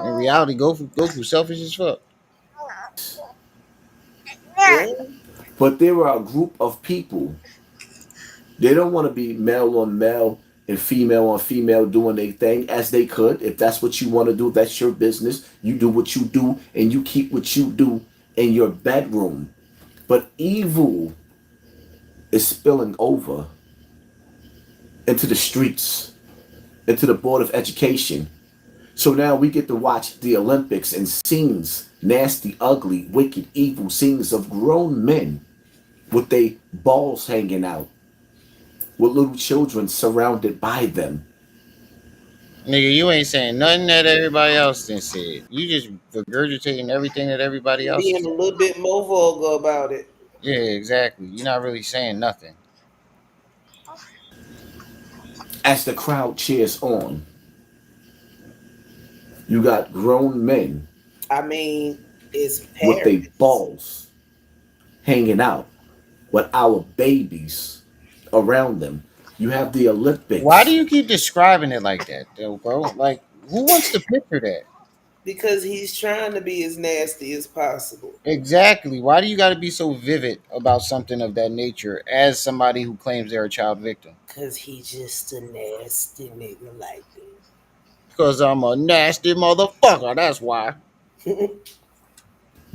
In reality, Goku selfish as fuck. Yeah. But there are a group of people, they don't want to be male on male and female on female doing their thing as they could. If that's what you want to do, that's your business. You do what you do and you keep what you do in your bedroom. But evil is spilling over into the streets, into the Board of Education. So now we get to watch the Olympics and scenes, nasty, ugly, wicked, evil scenes of grown men with their balls hanging out, with little children surrounded by them. Nigga, you ain't saying nothing that everybody else done said. You just regurgitating everything that everybody else Being said. a little bit more vulgar about it. Yeah, exactly. You're not really saying nothing. As the crowd cheers on, you got grown men I mean, it's with their parents. balls hanging out with our babies around them. You have the Olympics. Why do you keep describing it like that, though, bro? Like, who wants to picture that? Because he's trying to be as nasty as possible. Exactly. Why do you got to be so vivid about something of that nature as somebody who claims they're a child victim? Because he's just a nasty nigga like this. Because I'm a nasty motherfucker. That's why.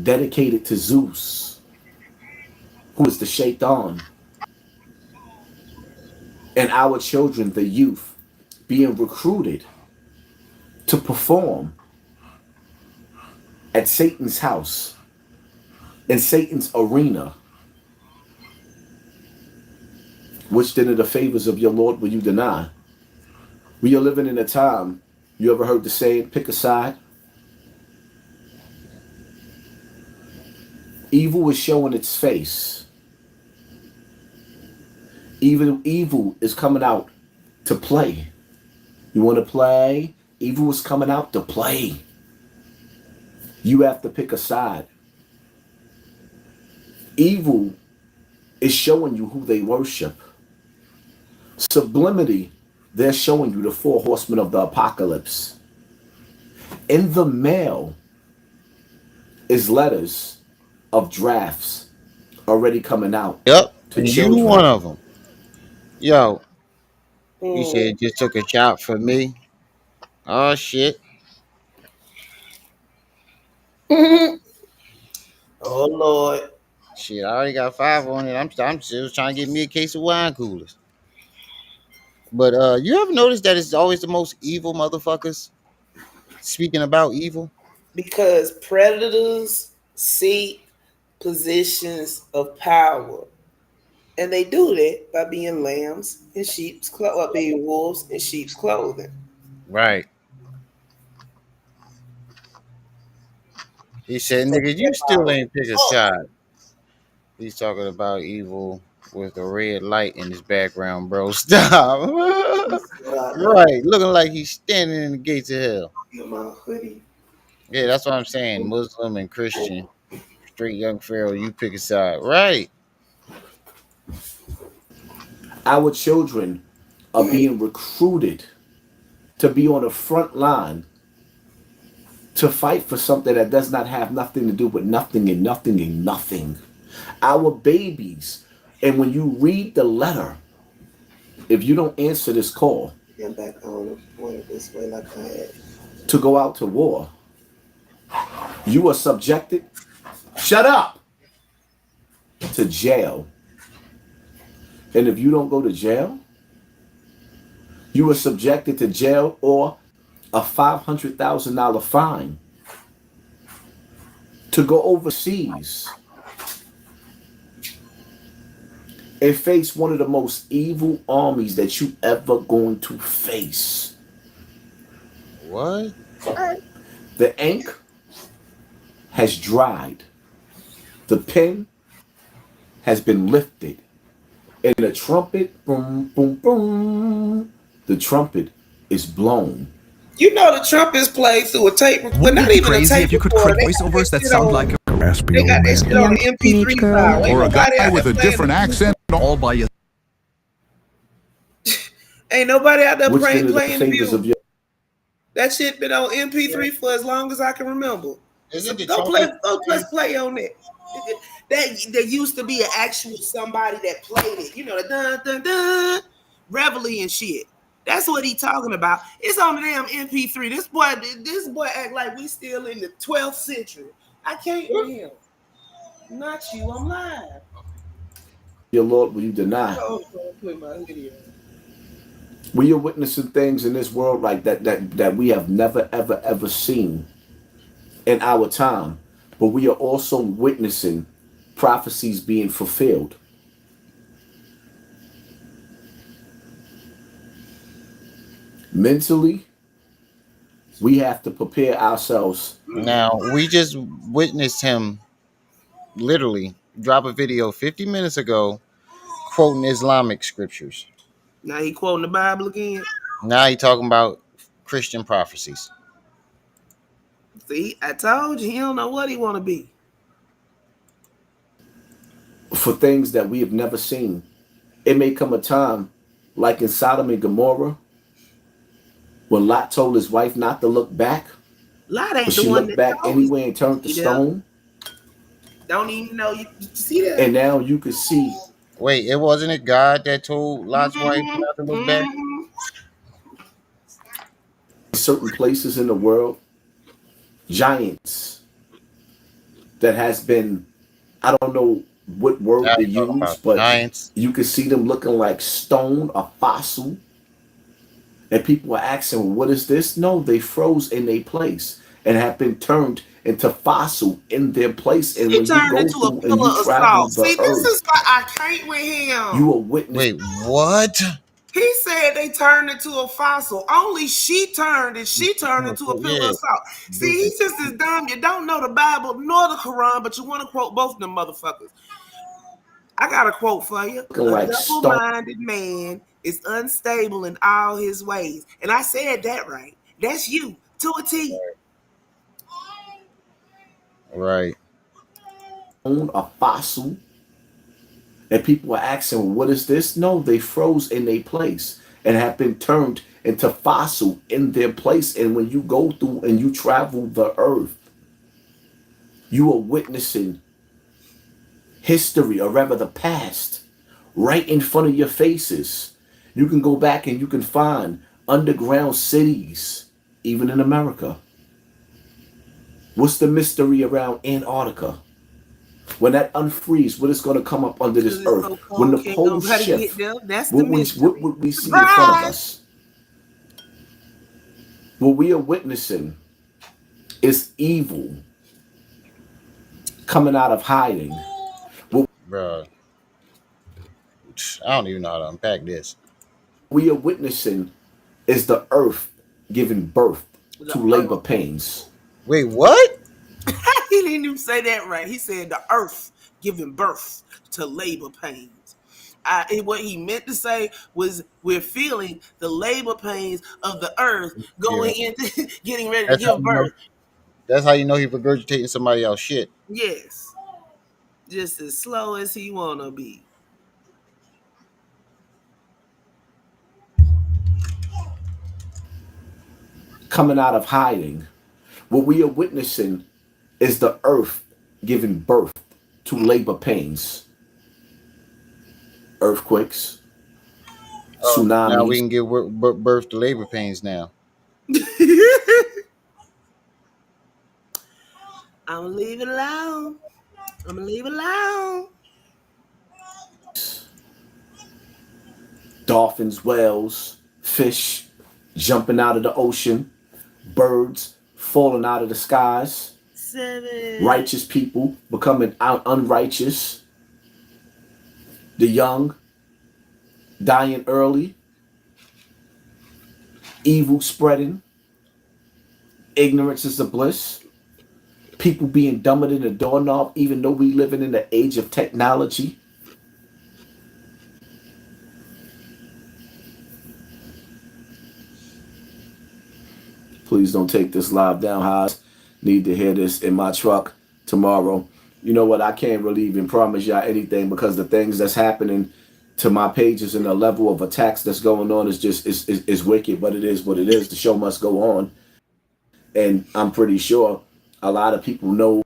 dedicated to Zeus, who is the Shaitan, and our children, the youth, being recruited to perform at Satan's house, in Satan's arena. Which then of the favors of your Lord will you deny? We are living in a time, you ever heard the saying, pick a side? Evil is showing its face. Even evil is coming out to play. You want to play? Evil is coming out to play. You have to pick a side. Evil is showing you who they worship. Sublimity, they're showing you the four horsemen of the apocalypse. In the mail is letters of drafts already coming out Yep, to and you one children. of them. Yo, you Mm. said just took a shot for me. Oh shit. Oh Lord. Shit, I already got 5 on it. I'm still trying to get me a case of wine coolers. But you ever notice that it's always the most evil motherfuckers speaking about evil? Because predators seek positions of power. And they do that by being lambs in sheep's clothing, being wolves in sheep's clothing. Right. He said, Take nigga, you that still power. ain't pick a shot. He's talking about evil with a red light in his background, bro. Stop. Right. Looking like he's standing in the gates of hell. My hoodie. Yeah, that's what I'm saying. Muslim and Christian. Straight young Pharaoh, you pick a side. Right. Our children are being recruited to be on the front line to fight for something that does not have nothing to do with nothing and nothing and nothing. Our babies, and when you read the letter, if you don't answer this call Get back on it this way like I had. to go out to war, you are subjected, shut up, to jail. And if you don't go to jail, you are subjected to jail or a $500,000 fine to go overseas and face one of the most evil armies that you ever going to face. What? The ink has dried. The pen has been lifted. And the trumpet, boom, boom, boom, the trumpet is blown. You know the trumpets played through a tape recorder. Well, not even a tape recorder. They got that shit on. a raspy They old got that man. shit on the MP3 file. Ain't Or a nobody guy out with there a playing different the accent. All by your Ain't nobody out there Which been in the playing the favors of music. your That shit been on MP3 for as long as I can remember. So Isn't the go play, trumpet? play on that. There used to be an actual somebody that played it. You know the dun dun dun reveille and shit. That's what he talking about. It's on the damn MP3. This boy act like we still in the 12th century. I can't with him. Not you. I'm live. Lord will you deny. Oh, put my hoodie on. We are witnessing things in this world like that we have never ever seen in our time. But we are also witnessing prophecies being fulfilled. Mentally, we have to prepare ourselves. Now, we just witnessed him literally drop a video 50 minutes ago quoting Islamic scriptures. Now he quoting the Bible again. Now he talking about Christian prophecies. See, I told you he don't know what he want to be. For things that we have never seen. It may come a time, like in Sodom and Gomorrah, when Lot told his wife not to look back, Lot but ain't the she one looked that back told us. anyway and turned to See that? stone. Don't even know you see that. And now you can see Wait, it wasn't it God that told Lot's wife Mm-hmm, not to look back? mm-hmm. certain places in the world, giants that has been, I don't know what word Now to you talking use, about but giants. you can see them looking like stone, a fossil. And people are asking, well, what is this? No, they froze in a place and have been turned into fossil in their place. And He when you turned go into a through and you pillar of travel salt. See, the this is earth, why I can't with him. you are witness. Wait, what? He said they turned into a fossil. Only she turned, and she turned into a pillar Yeah. of salt. See, he's just as dumb. You don't know the Bible nor the Quran, but you want to quote both of them motherfuckers. I got a quote for you. A double-minded man is unstable in all his ways. And I said that right. That's you to a T. Right. A fossil, and people are asking, well, what is this? No, they froze in a place and have been turned into fossil in their place. And when you go through and you travel the earth, you are witnessing history, or rather the past, right in front of your faces. You can go back and you can find underground cities, even in America. What's the mystery around Antarctica? When that unfreeze, what is going to come up under this earth? So When the can't poles nobody shift, get there. That's the what mystery. would we see in front of us? What we are witnessing is evil coming out of hiding. Bro, I don't even know how to unpack this. We are witnessing is the earth giving birth to labor pains. Wait, what? He didn't even say that right. He said the earth giving birth to labor pains. What he meant to say was we're feeling the labor pains of the earth going into getting ready to That's how give you know. birth. That's how you know he regurgitating somebody else's shit. Yes. Just as slow as he wanna be. Coming out of hiding. What we are witnessing is the earth giving birth to labor pains. Earthquakes, Now we tsunamis. can give birth to labor pains now. I'm gonna leave it alone. I'm gonna leave it alone. Dolphins, whales, fish jumping out of the ocean, birds falling out of the skies, 7. righteous people becoming unrighteous, the young dying early, evil spreading, ignorance is a bliss, people being dumber than a doorknob, even though we living in the age of technology. Please don't take this live down, Haas. Need to hear this in my truck tomorrow. You know what? I can't really even promise y'all anything because the things that's happening to my pages and the level of attacks that's going on is just is wicked. But it is what it is. The show must go on, and I'm pretty sure a lot of people know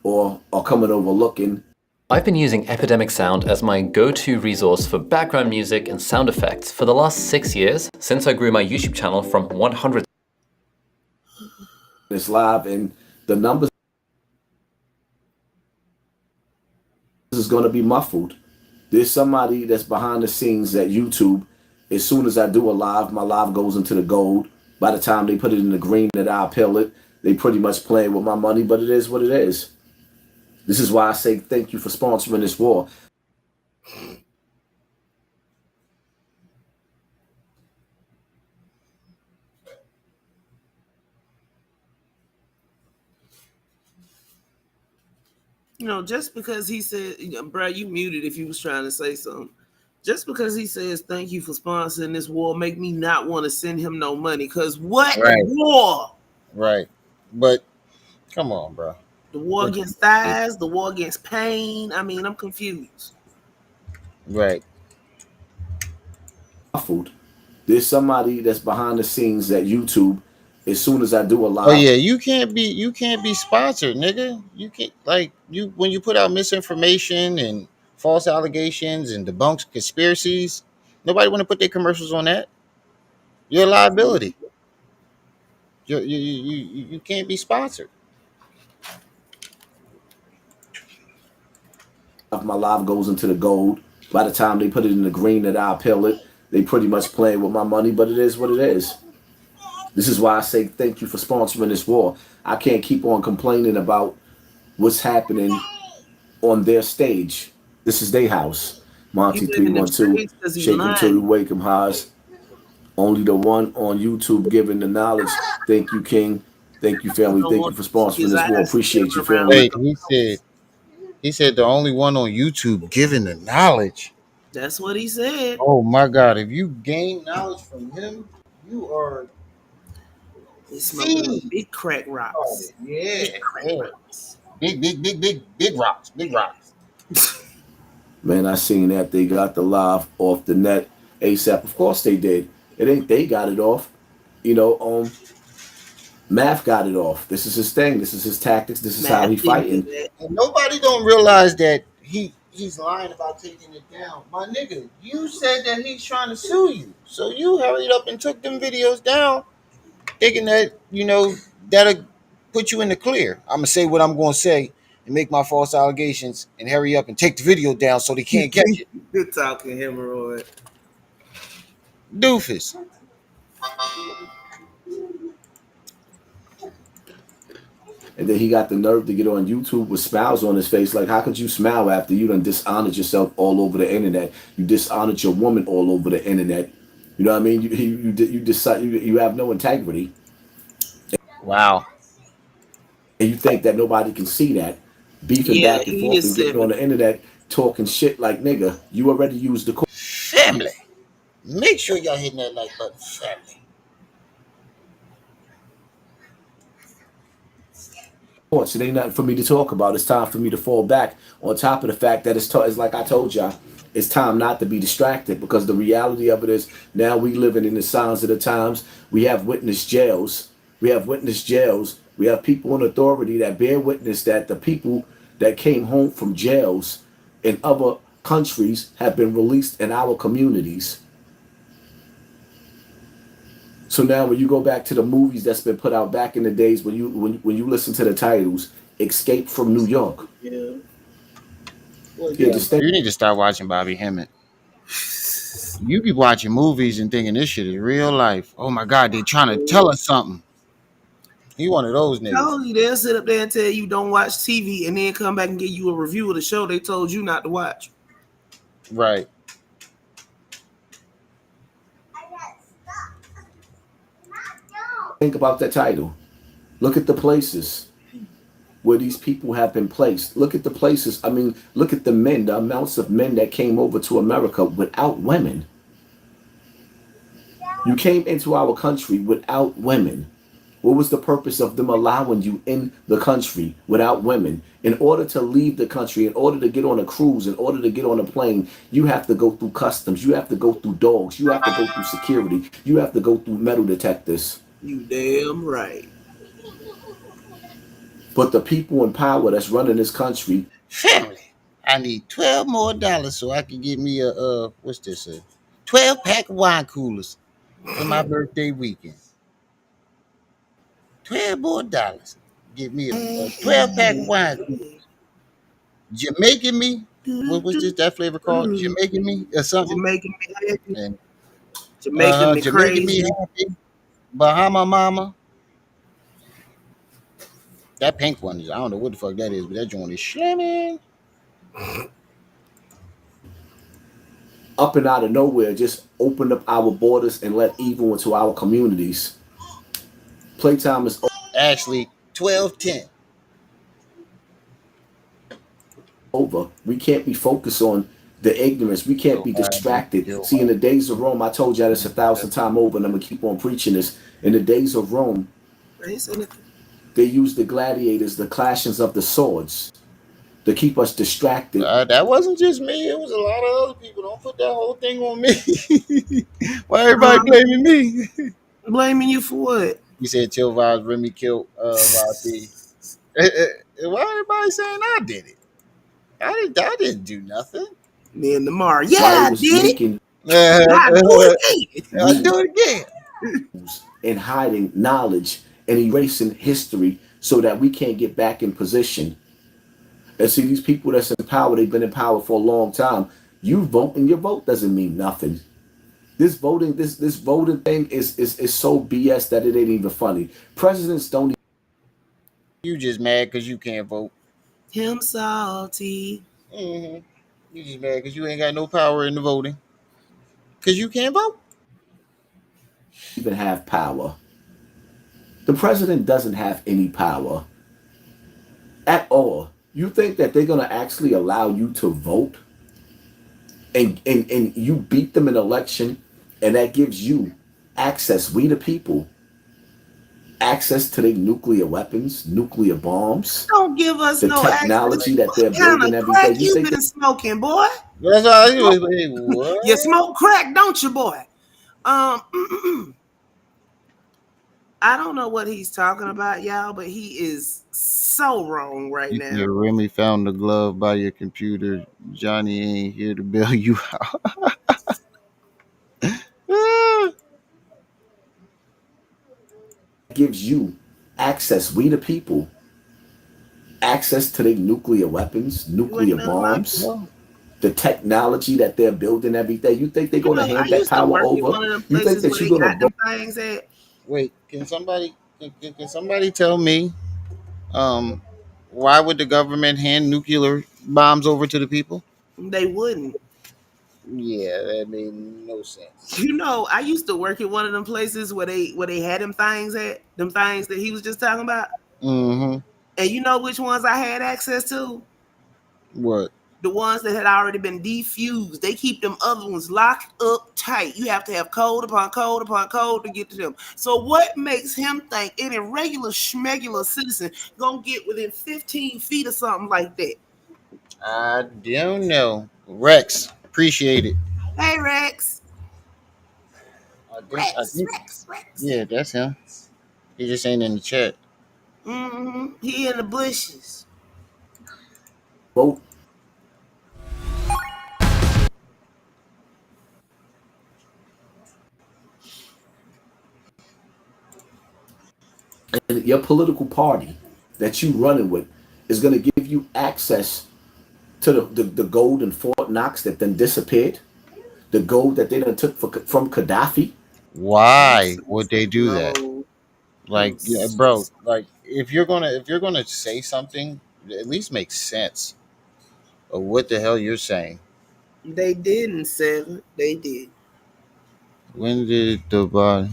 or are coming over looking. I've been using Epidemic Sound as my go-to resource for background music and sound effects for the last 6 years, since I grew my YouTube channel from 100. It's live, and the numbers is going to be muffled. There's somebody that's behind the scenes at YouTube. As soon as I do a live, my live goes into the gold. By the time they put it in the green that I appeal it, they pretty much playing with my money, but it is what it is. This is why I say thank you for sponsoring this war. You know, just because he said, bro, you muted if you was trying to say something. Just because he says thank you for sponsoring this war, make me not want to send him no money. Because what war? Right. But come on, bro. The war against thighs, the war against pain. I mean, I'm confused. Right. Muffled. There's somebody that's behind the scenes at YouTube. As soon as I do a live. Oh yeah, you can't be sponsored, nigga. You can't when you put out misinformation and false allegations and debunks conspiracies. Nobody want to put their commercials on that. You're a liability. You can't be sponsored. My live goes into the gold. By the time they put it in the green that I appeal it, they pretty much playing with my money, but it is what it is. This is why I say thank you for sponsoring this war. I can't keep on complaining about what's happening on their stage. This is their house. Monty 312, Shake 'em till you wake 'em highs. Only the one on YouTube giving the knowledge. Thank you, King. Thank you, family. Thank you for sponsoring this war. Appreciate you, family. Wait, he said He said the only one on YouTube giving the knowledge. That's what he said. Oh my God! If you gain knowledge from him, you are He's smoking them fiend. big crack Oh rocks. yeah, Big crack yeah. rocks. Big rocks, big rocks. Man, I seen that they got the live off the net ASAP. Of course they did. It ain't they got it off. You know, Math got it off. This is his thing. This is his tactics. This is how Math he didn't do fighting. that. And nobody don't realize that he's lying about taking it down. My nigga, you said that he's trying to sue you, so you hurried up and took them videos down, thinking that that'll put you in the clear. I'm gonna say what I'm gonna say and make my false allegations and hurry up and take the video down so they can't catch it. You're talking hemorrhoid. Doofus. And then he got the nerve to get on YouTube with smiles on his face. Like, how could you smile after you done dishonored yourself all over the internet? You dishonored your woman all over the internet. You know what I mean? You decide you have no integrity, Wow. and you think that nobody can see that. Beefing Yeah, back and he forth is and getting on 70. the internet talking shit like nigga. You already used the Family. Make sure y'all hitting that like button. Family. course. It ain't nothing for me to talk about. It's time for me to fall back. On top of the fact that it's like I told y'all, it's time not to be distracted because the reality of it is now we living in the signs of the times. We have witness jails. We have witness jails. We have people in authority that bear witness that the people that came home from jails in other countries have been released in our communities. So now when you go back to the movies that's been put out back in the days when you listen to the titles, Escape from New York. Yeah. Well, Yeah, yeah. just think You need to start watching Bobby Hemmett. You be watching movies and thinking this shit is real life. Oh my God, they trying to tell us something. He one of those niggas. Told you they'll sit up there and tell you don't watch TV and then come back and give you a review of the show they told you not to watch. Right. think about that title. Look at the places where these people have been placed. Look at the places. I mean, look at the men, the amounts of men that came over to America without women. You came into our country without women. What was the purpose of them allowing you in the country without women? In order to leave the country, in order to get on a cruise, in order to get on a plane, you have to go through customs. You have to go through dogs. You have to go through security. You have to go through metal detectors. You damn right. But the people in power that's running this country, Family. I need $12 more so I can get me a what's this? A 12-pack of wine coolers for my birthday weekend. $12 more. Give me a 12-pack of wine coolers. Jamaican me. What was this that flavor called? Jamaican me or something? Jamaican me happy. And Jamaican me Jamaican me crazy. happy. Bahama Mama. That pink one is I don't know what the fuck that is, but that joint is slamming. up and out of nowhere, just opened up our borders and let evil into our communities. Playtime is Actually, 12:10. over. We can't be focused on the ignorance. We can't be distracted. See, in the days of Rome, I told y'all this 1,000 times over, and I'm gonna keep on preaching this. In the days of Rome, they used the gladiators, the clashings of the swords, to keep us distracted. That wasn't just me. It was a lot of other people. Don't put that whole thing on me. Why everybody blaming me? Blaming you for what? You said Till Vibes Remy killed YP. Why everybody saying I did it? I didn't do nothing. Me and Lamar. Yeah, I did it. I do it again. I do it again. And hiding knowledge and erasing history so that we can't get back in position. And see, these people that's in power, they've been in power for a long time. You vote and your vote doesn't mean nothing. This voting thing is so BS that it ain't even funny. Presidents don't. You just mad because you can't vote. Him salty. Mm-hmm. You just mad because you ain't got no power in the voting. Because you can't vote. Even have power. The president doesn't have any power at all. You think that they're gonna actually allow you to vote and you beat them in election, and that gives you access, we the people, access to their nuclear weapons, nuclear bombs, Don't give us the no access. technology that they're What kind of building every day. crack You you think been smoking, boy? That's all I was like, what? You smoke crack, don't you, boy? Um, I don't know what he's talking about, y'all, but he is so wrong right You now. said Remy found the glove by your computer. Johnny ain't here to bail you out. gives you access, we the people, access to their nuclear weapons, You ain't nuclear nothing like bombs, No. the technology that they're building every day. You think they're you gonna know. I hand that used to power work at over? one of them You think places that where you're they gonna got vote? them things at. Wait, can somebody tell me um why would the government hand nuclear bombs over to the people? They wouldn't. Yeah, that made no sense. You know, I used to work at one of them places where they had them things at them things that he was just talking about. Mm-hmm. And you know which ones I had access to? What? The ones that had already been defused. They keep them other ones locked up tight. You have to have code upon code upon code to get to them. So what makes him think any regular schmegular citizen gonna get within 15 feet of something like that? I don't know. Rex, appreciate it. Hey Rex. I Rex, think, Rex, Rex. yeah, that's him. He just ain't in the chat. He in the bushes. Vote. And your political party that you running with is gonna give you access to the gold in Fort Knox that then disappeared, the gold that they done took from Gaddafi. Why would they do that? No. Like, yeah, bro, like if you're gonna say something, at least make sense of what the hell you're saying. They didn't, Seven. They did. When did the body?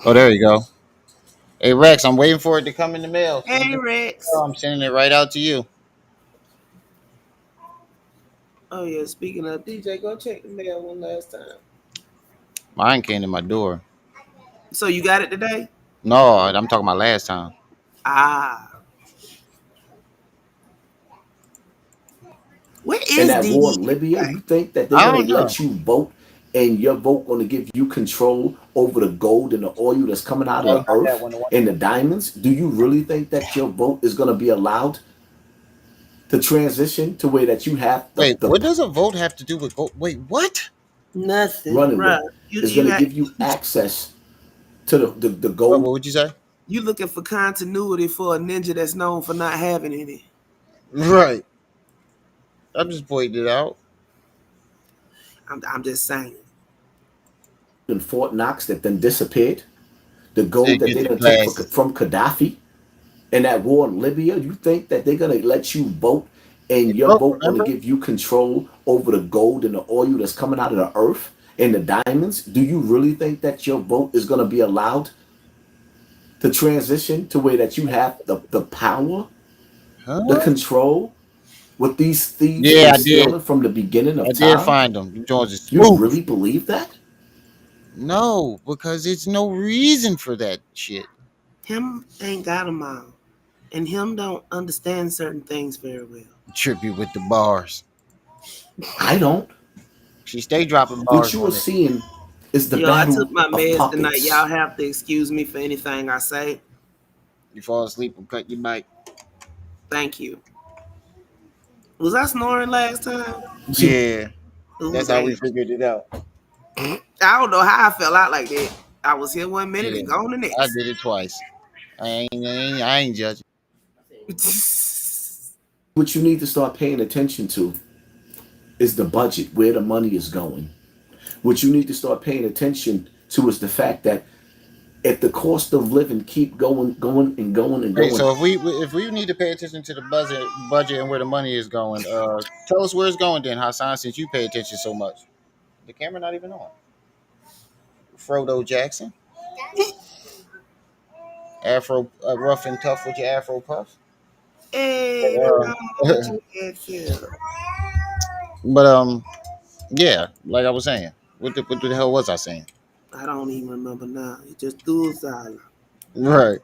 Oh, there you go. Hey Rex, I'm waiting for it to come in the mail. As soon as Hey it's in the Rex. mail, I'm sending it right out to you. Oh yeah, speaking of DJ, go check the mail one last time. Mine came to my door. So you got it today? No, I'm talking about last time. Ah. Where In is that war DD in Libya, anyway? you think that they're I gonna don't know. let you vote and your vote gonna give you control over the gold and the oil that's coming out of Oh, the you got that earth one. and the diamonds? Do you really think that your vote is gonna be allowed to transition to where that you have Wait, the what does a vote have to do with gold? Wait, what? Nothing, running bruh. with You is you gonna had give you access to the What, gold. what would you say? you looking for continuity for a ninja that's known for not having any. Right. I'm just pointing it out. I'm just saying. In Fort Knox that then disappeared, the Say, gold that get they the done took glasses. from Gaddafi in that war in Libya, you think that they're gonna let you vote and It your broke, vote gonna remember? give you control over the gold and the oil that's coming out of the earth and the diamonds? Do you really think that your vote is gonna be allowed to transition to where that you have the power, the Huh? control what these thieves Yeah, been I did. stealing from the beginning I of did time? find them. You Jones is You smooth. really believe that? No, because it's no reason for that shit. Him ain't got a mom. And him don't understand certain things very well. Trippy with the bars. I don't. She stay dropping What bars you are on it. seeing is the Yo, I took battle my of meds tonight. Y'all puppets. have to excuse me for anything I say. You fall asleep and cut your mic. Thank you. Was I snoring last time? Yeah, Ooh, that's how we damn. figured it out. I don't know how I fell out like that. I was here 1 minute Yeah, and gone the I next. did it twice. I ain't judging. What you need to start paying attention to is the budget, where the money is going. What you need to start paying attention to is the fact that if the cost of living keep going and going and Wait, going, so if we need to pay attention to the budget and where the money is going, tell us where it's going then, Hassan, since you pay attention so much. The camera not even on. Frodo Jackson, Afro rough and tough with your Afro puff. Hey, Uh, what you had said? but yeah, like I was saying, what the hell was I saying? I don't even remember now. He just threw us out. Right.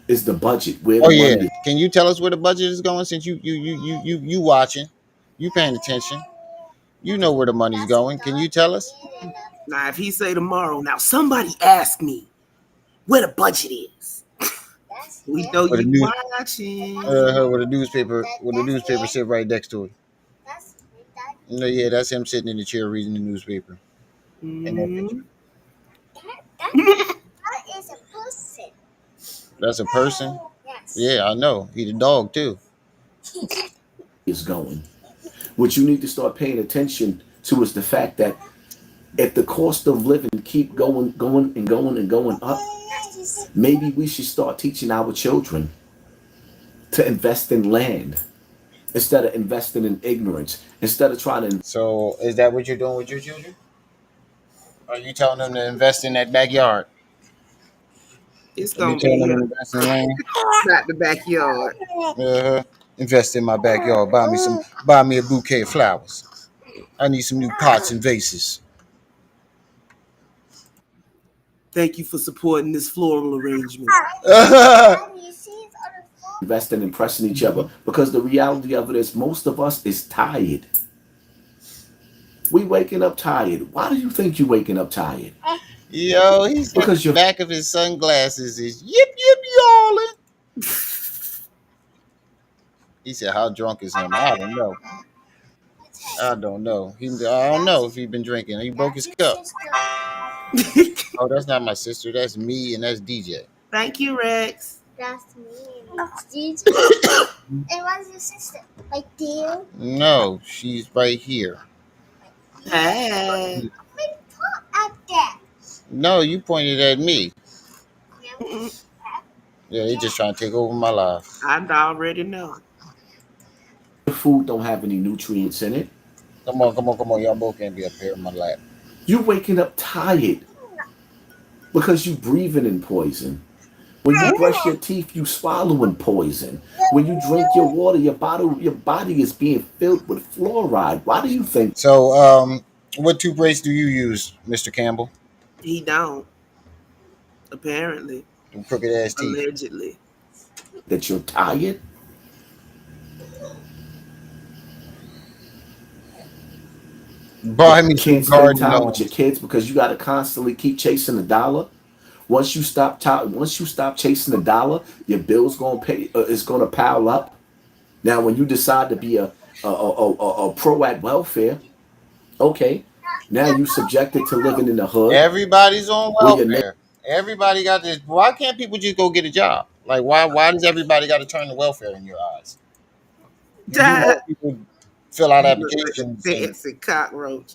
Is the budget where Oh the yeah. money Can you tell us where the budget is going since you watching, you paying attention, you know where the money's going. Can you tell us? Now, if he say tomorrow, now somebody ask me where the budget is. We know Where the you news, watching. where the newspaper sit right next to it. No, yeah, that's him sitting in the chair reading the newspaper. In that picture. Mm-hmm. That's a person. Yeah, I know. He the dog too. is going. What you need to start paying attention to is the fact that if the cost of living keep going up, maybe we should start teaching our children to invest in land instead of investing in ignorance. Instead of trying to So is that what you're doing with your children? Are you telling them to invest in that backyard? It's Are you gonna telling be them to here, invest in land? not the backyard. Uh-huh. Invest in my backyard. Buy me a bouquet of flowers. I need some new pots and vases. Thank you for supporting this floral arrangement. invest in impressing each other because the reality of it is most of us is tired. We waking up tired. Why do you think you waking up tired? Yo, he said Because the you're back of his sunglasses is yip yip yawling. He said, "How drunk is him? I don't know. I don't know. I don't know if he been drinking. He broke his cup. Oh, that's not my sister. That's me and that's DJ. Thank you, Rex. No, she's right here. Hey. No, you pointed at me. Yeah, they just trying to take over my life. I already know. food don't have any nutrients in it. Come on. Y'all both can't be up here in my lap. You waking up tired because you breathing in poison. When you brush your teeth, you swallowing poison. When you drink your water, your body is being filled with fluoride. Why do you think So, what toothpaste do you use, Mr. Campbell? He don't. Apparently. Them crooked ass teeth. Allegedly. that you're tired? Buy me some Can't spend garden time with your gnomes. kids because you got to constantly keep chasing the dollar. Once you stop chasing the dollar, your bills gonna pay. It's gonna pile up. Now, when you decide to be a pro at welfare, okay, now you subjected to living in the hood Everybody's on where your neighbor welfare. Everybody got this. Why can't people just go get a job? Like, why does everybody got to turn to welfare in your eyes? You do know people fill out You look like a applications and fancy cockroach.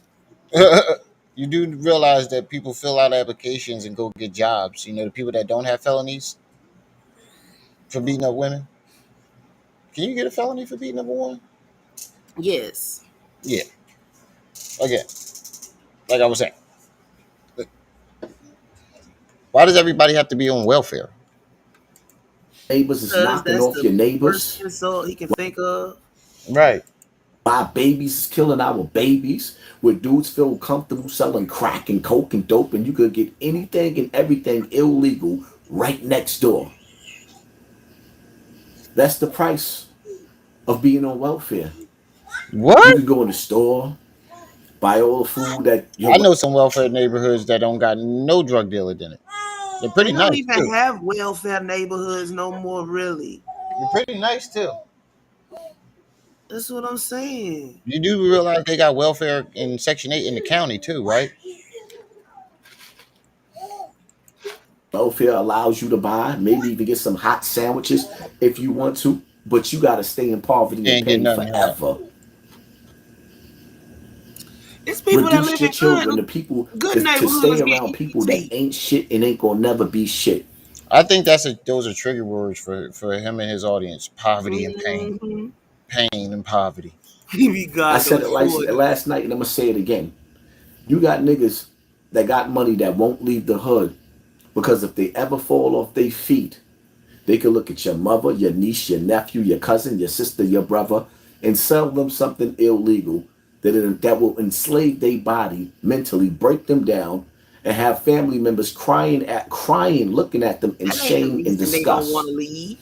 you do realize that people fill out applications and go get jobs. You know, the people that don't have felonies for beating up women. Can you get a felony for beating up a woman? Yes. Yeah. Again, like I was saying, why does everybody have to be on welfare? neighbors is Because knocking that's off the your worst neighbors. insult he can think of. Right. Why babies is killing our babies. Where dudes feel comfortable selling crack and coke and dope, and you could get anything and everything illegal right next door. That's the price of being on welfare. You What? could go in the store, buy all the food that I your know some welfare neighborhoods that don't got no drug dealer in it. They're They pretty don't nice even too. have welfare neighborhoods no more, really. They're pretty nice too. That's what I'm saying. You do realize they got welfare in Section 8 in the county too, right? welfare allows you to buy, maybe even get some hot sandwiches if you want to, but you got to stay in poverty and Can't get pay nothing hot. forever. It's people that Reduce live your in children to people good to stay neighborhoods around getting people that EBT. ain't shit and ain't gonna never be shit. I think those are trigger words for him and his audience: poverty and pain, Mm-hmm. pain and poverty. Maybe I God said don't it show it. last night and I'm gonna say it again. You got niggas that got money that won't leave the hood because if they ever fall off their feet, They could look at your mother, your niece, your nephew, your cousin, your sister, your brother, and sell them something illegal that will enslave their body mentally, break them down, and have family members crying, looking at them in That ain't the shame and reason they don't want disgust. to leave.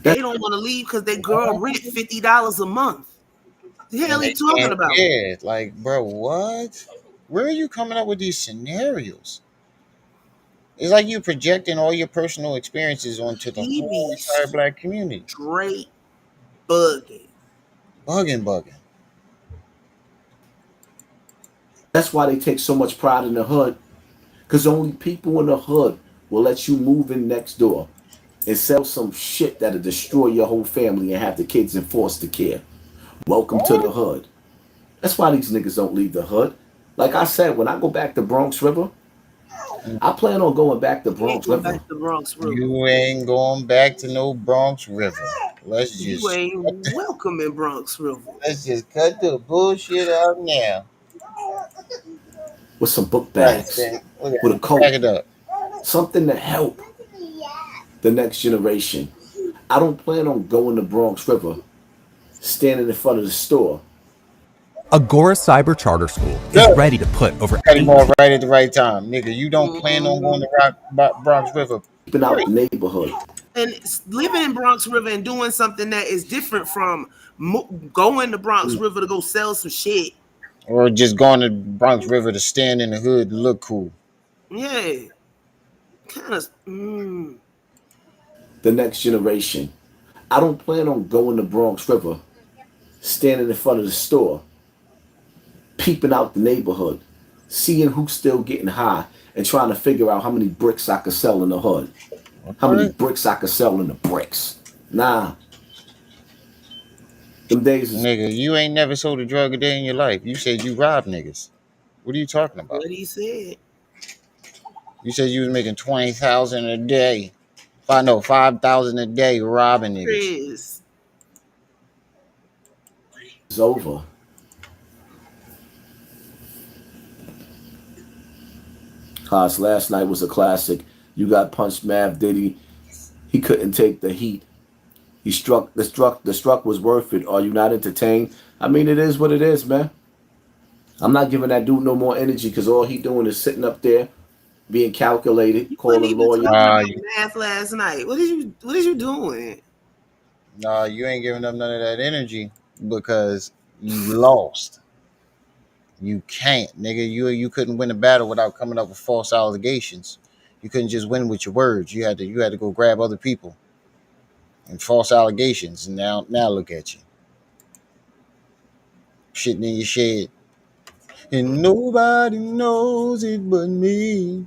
That They don't want to leave because they girl rent $50 a month. The hell And he they talking can't. about? Yeah, like, bro, what? Where are you coming up with these scenarios? It's like you projecting all your personal experiences onto the He whole be entire black community. straight bugging. Bugging. That's why they take so much pride in the hood, because only people in the hood will let you move in next door and sell some shit that'll destroy your whole family and have the kids in foster care. Welcome to the hood. That's why these niggas don't leave the hood. Like I said, when I go back to Bronx River, I plan on going back to You ain't Bronx go River. back to Bronx River. You ain't going back to no Bronx River. Let's You just ain't welcome in Bronx River. let's just cut the bullshit out now. With some book Right, bags, then. Look with a at back coat, it up. something to help the next generation. I don't plan on going to Bronx River, standing in front of the store. Agora Cyber Charter School is Look, ready to put over cut him 18. off right at the right time, nigga. You don't plan on going Mhm. to Bronx River. Keeping out the neighborhood. And living in Bronx River and doing something that is different from going to Bronx River to go sell some shit. Or just going to Bronx River to stand in the hood and look cool. Yeah, kind of. The next generation. I don't plan on going to Bronx River, standing in front of the store, peeping out the neighborhood, seeing who's still getting high, and trying to figure out how many bricks I could sell in the hood. How many What? bricks I could sell in the bricks. Nah. Them days is Nigga, you ain't never sold a drug a day in your life. You said you robbed niggas. What are you talking about? What he said. You said you was making 20,000 a day. I know 5,000 a day robbing niggas. Chris. over. Cause last night was a classic. You got punched Mav Diddy. He couldn't take the heat. He struck the struck was worth it. Are you not entertained? I mean, it is what it is, man. I'm not giving that dude no more energy because all he doing is sitting up there being calculated, You wasn't calling even lawyers. talking about math last night. What is you doing? Nah, you ain't giving up none of that energy because you lost. You can't, nigga. You couldn't win a battle without coming up with false allegations. You couldn't just win with your words. You had to go grab other people and false allegations. And now look at you, shitting in your shed, and nobody knows it but me.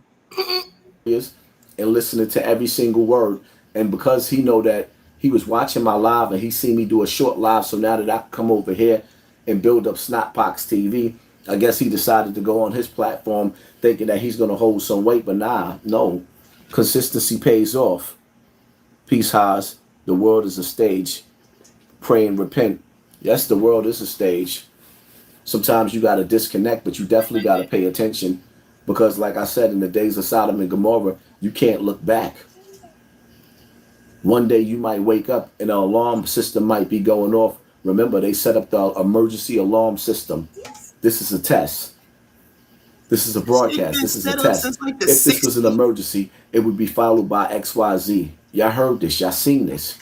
And listening to every single word. And because he know that he was watching my live and he seen me do a short live, so now that I can come over here and build up Snotpox TV, I guess he decided to go on his platform thinking that he's gonna hold some weight, but no. Consistency pays off. Peace, Haas. The world is a stage. Pray and repent. Yes, the world is a stage. Sometimes you got to disconnect, but you definitely got to pay attention because, like I said, in the days of Sodom and Gomorrah, you can't look back. One day you might wake up and an alarm system might be going off. Remember, they set up the emergency alarm system. This is a test. This is a broadcast. This is a Set up test. since like the If this was an 60s. emergency, it would be followed by XYZ. Y'all heard this. Y'all seen this.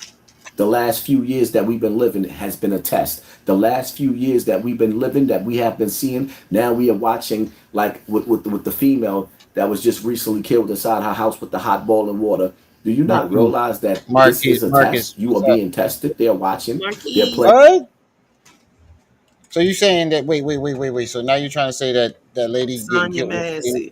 The last few years that we've been living has been a test. The last few years that we've been living, that we have been seeing, now we are watching, like with the female that was just recently killed inside her house with the hot boiling water. Do you not realize that this is a Marcus, test? You what's are up? being tested. They're watching. They're Marquis. playing. What? So you saying that? Wait. So now you're trying to say that that lady getting Sonya killed? Massey.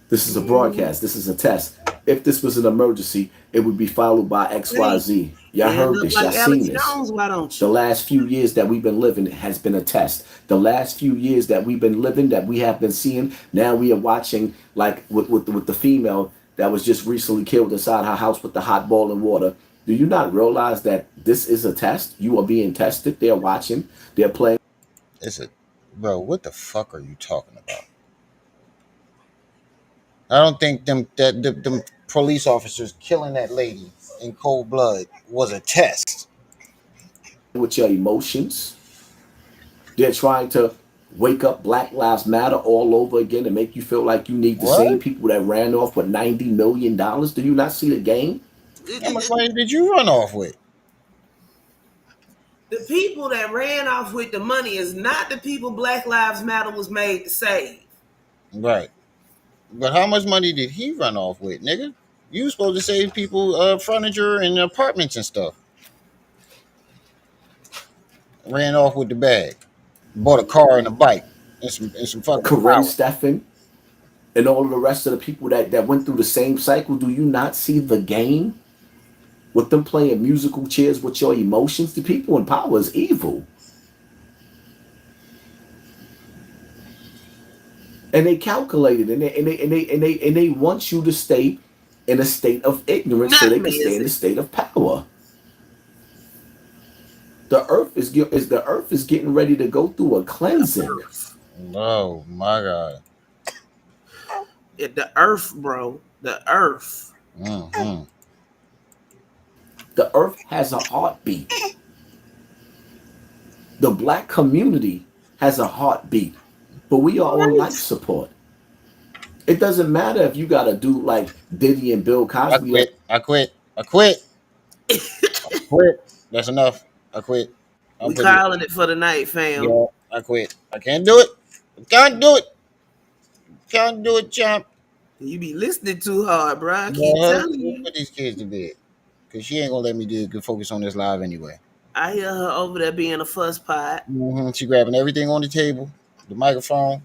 This is a broadcast. This is a test. If this was an emergency, it would be followed by Hey, XYZ. Y'all stand heard up this. Y'all like seen Alex this. Jones, why don't The you? last few years that we've been living has been a test. The last few years that we've been living, that we have been seeing, now we are watching, like with the female that was just recently killed inside her house with the hot boiling water. Do you not realize that this is a test? You are being tested. They're watching. They're playing. It's a bro. What the fuck are you talking about? I don't think them police officers killing that lady in cold blood was a test. With your emotions. They're trying to wake up Black Lives Matter all over again and make you feel like you need the same What? people that ran off with $90 million. Do you not see the game? How much money did you run off with? The people that ran off with the money is not the people Black Lives Matter was made to save. Right. But how much money did he run off with, nigga? You was supposed to save people furniture and apartments and stuff. Ran off with the bag. Bought a car and a bike and some fucking Corinne flowers. Steffen and all of the rest of the people that went through the same cycle. Do you not see the game? With them playing musical chairs with your emotions, the people in power is evil. And they calculated and they want you to stay in a state of ignorance so Not they can stay in the state of power. The earth is getting ready to go through a cleansing. Oh my god. The earth, bro. The earth. Mm-hmm. The earth has a heartbeat. The black community has a heartbeat, but we are on life support. It doesn't matter if you got to do like Diddy and Bill I Cosby. quit. I quit. I quit. I quit. That's enough. I quit. I'm We putting it. calling it for the night, fam. Yeah, I quit. I can't do it. I can't do it. Can't do it, champ. You be listening too hard, bro. I keep Yeah, telling you. put these kids to bed. Cause she ain't gonna let me focus on this live anyway. I hear her over there being a fuss pot. She grabbing everything on the table, the microphone,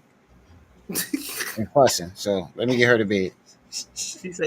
and fussing. So let me get her to bed. She say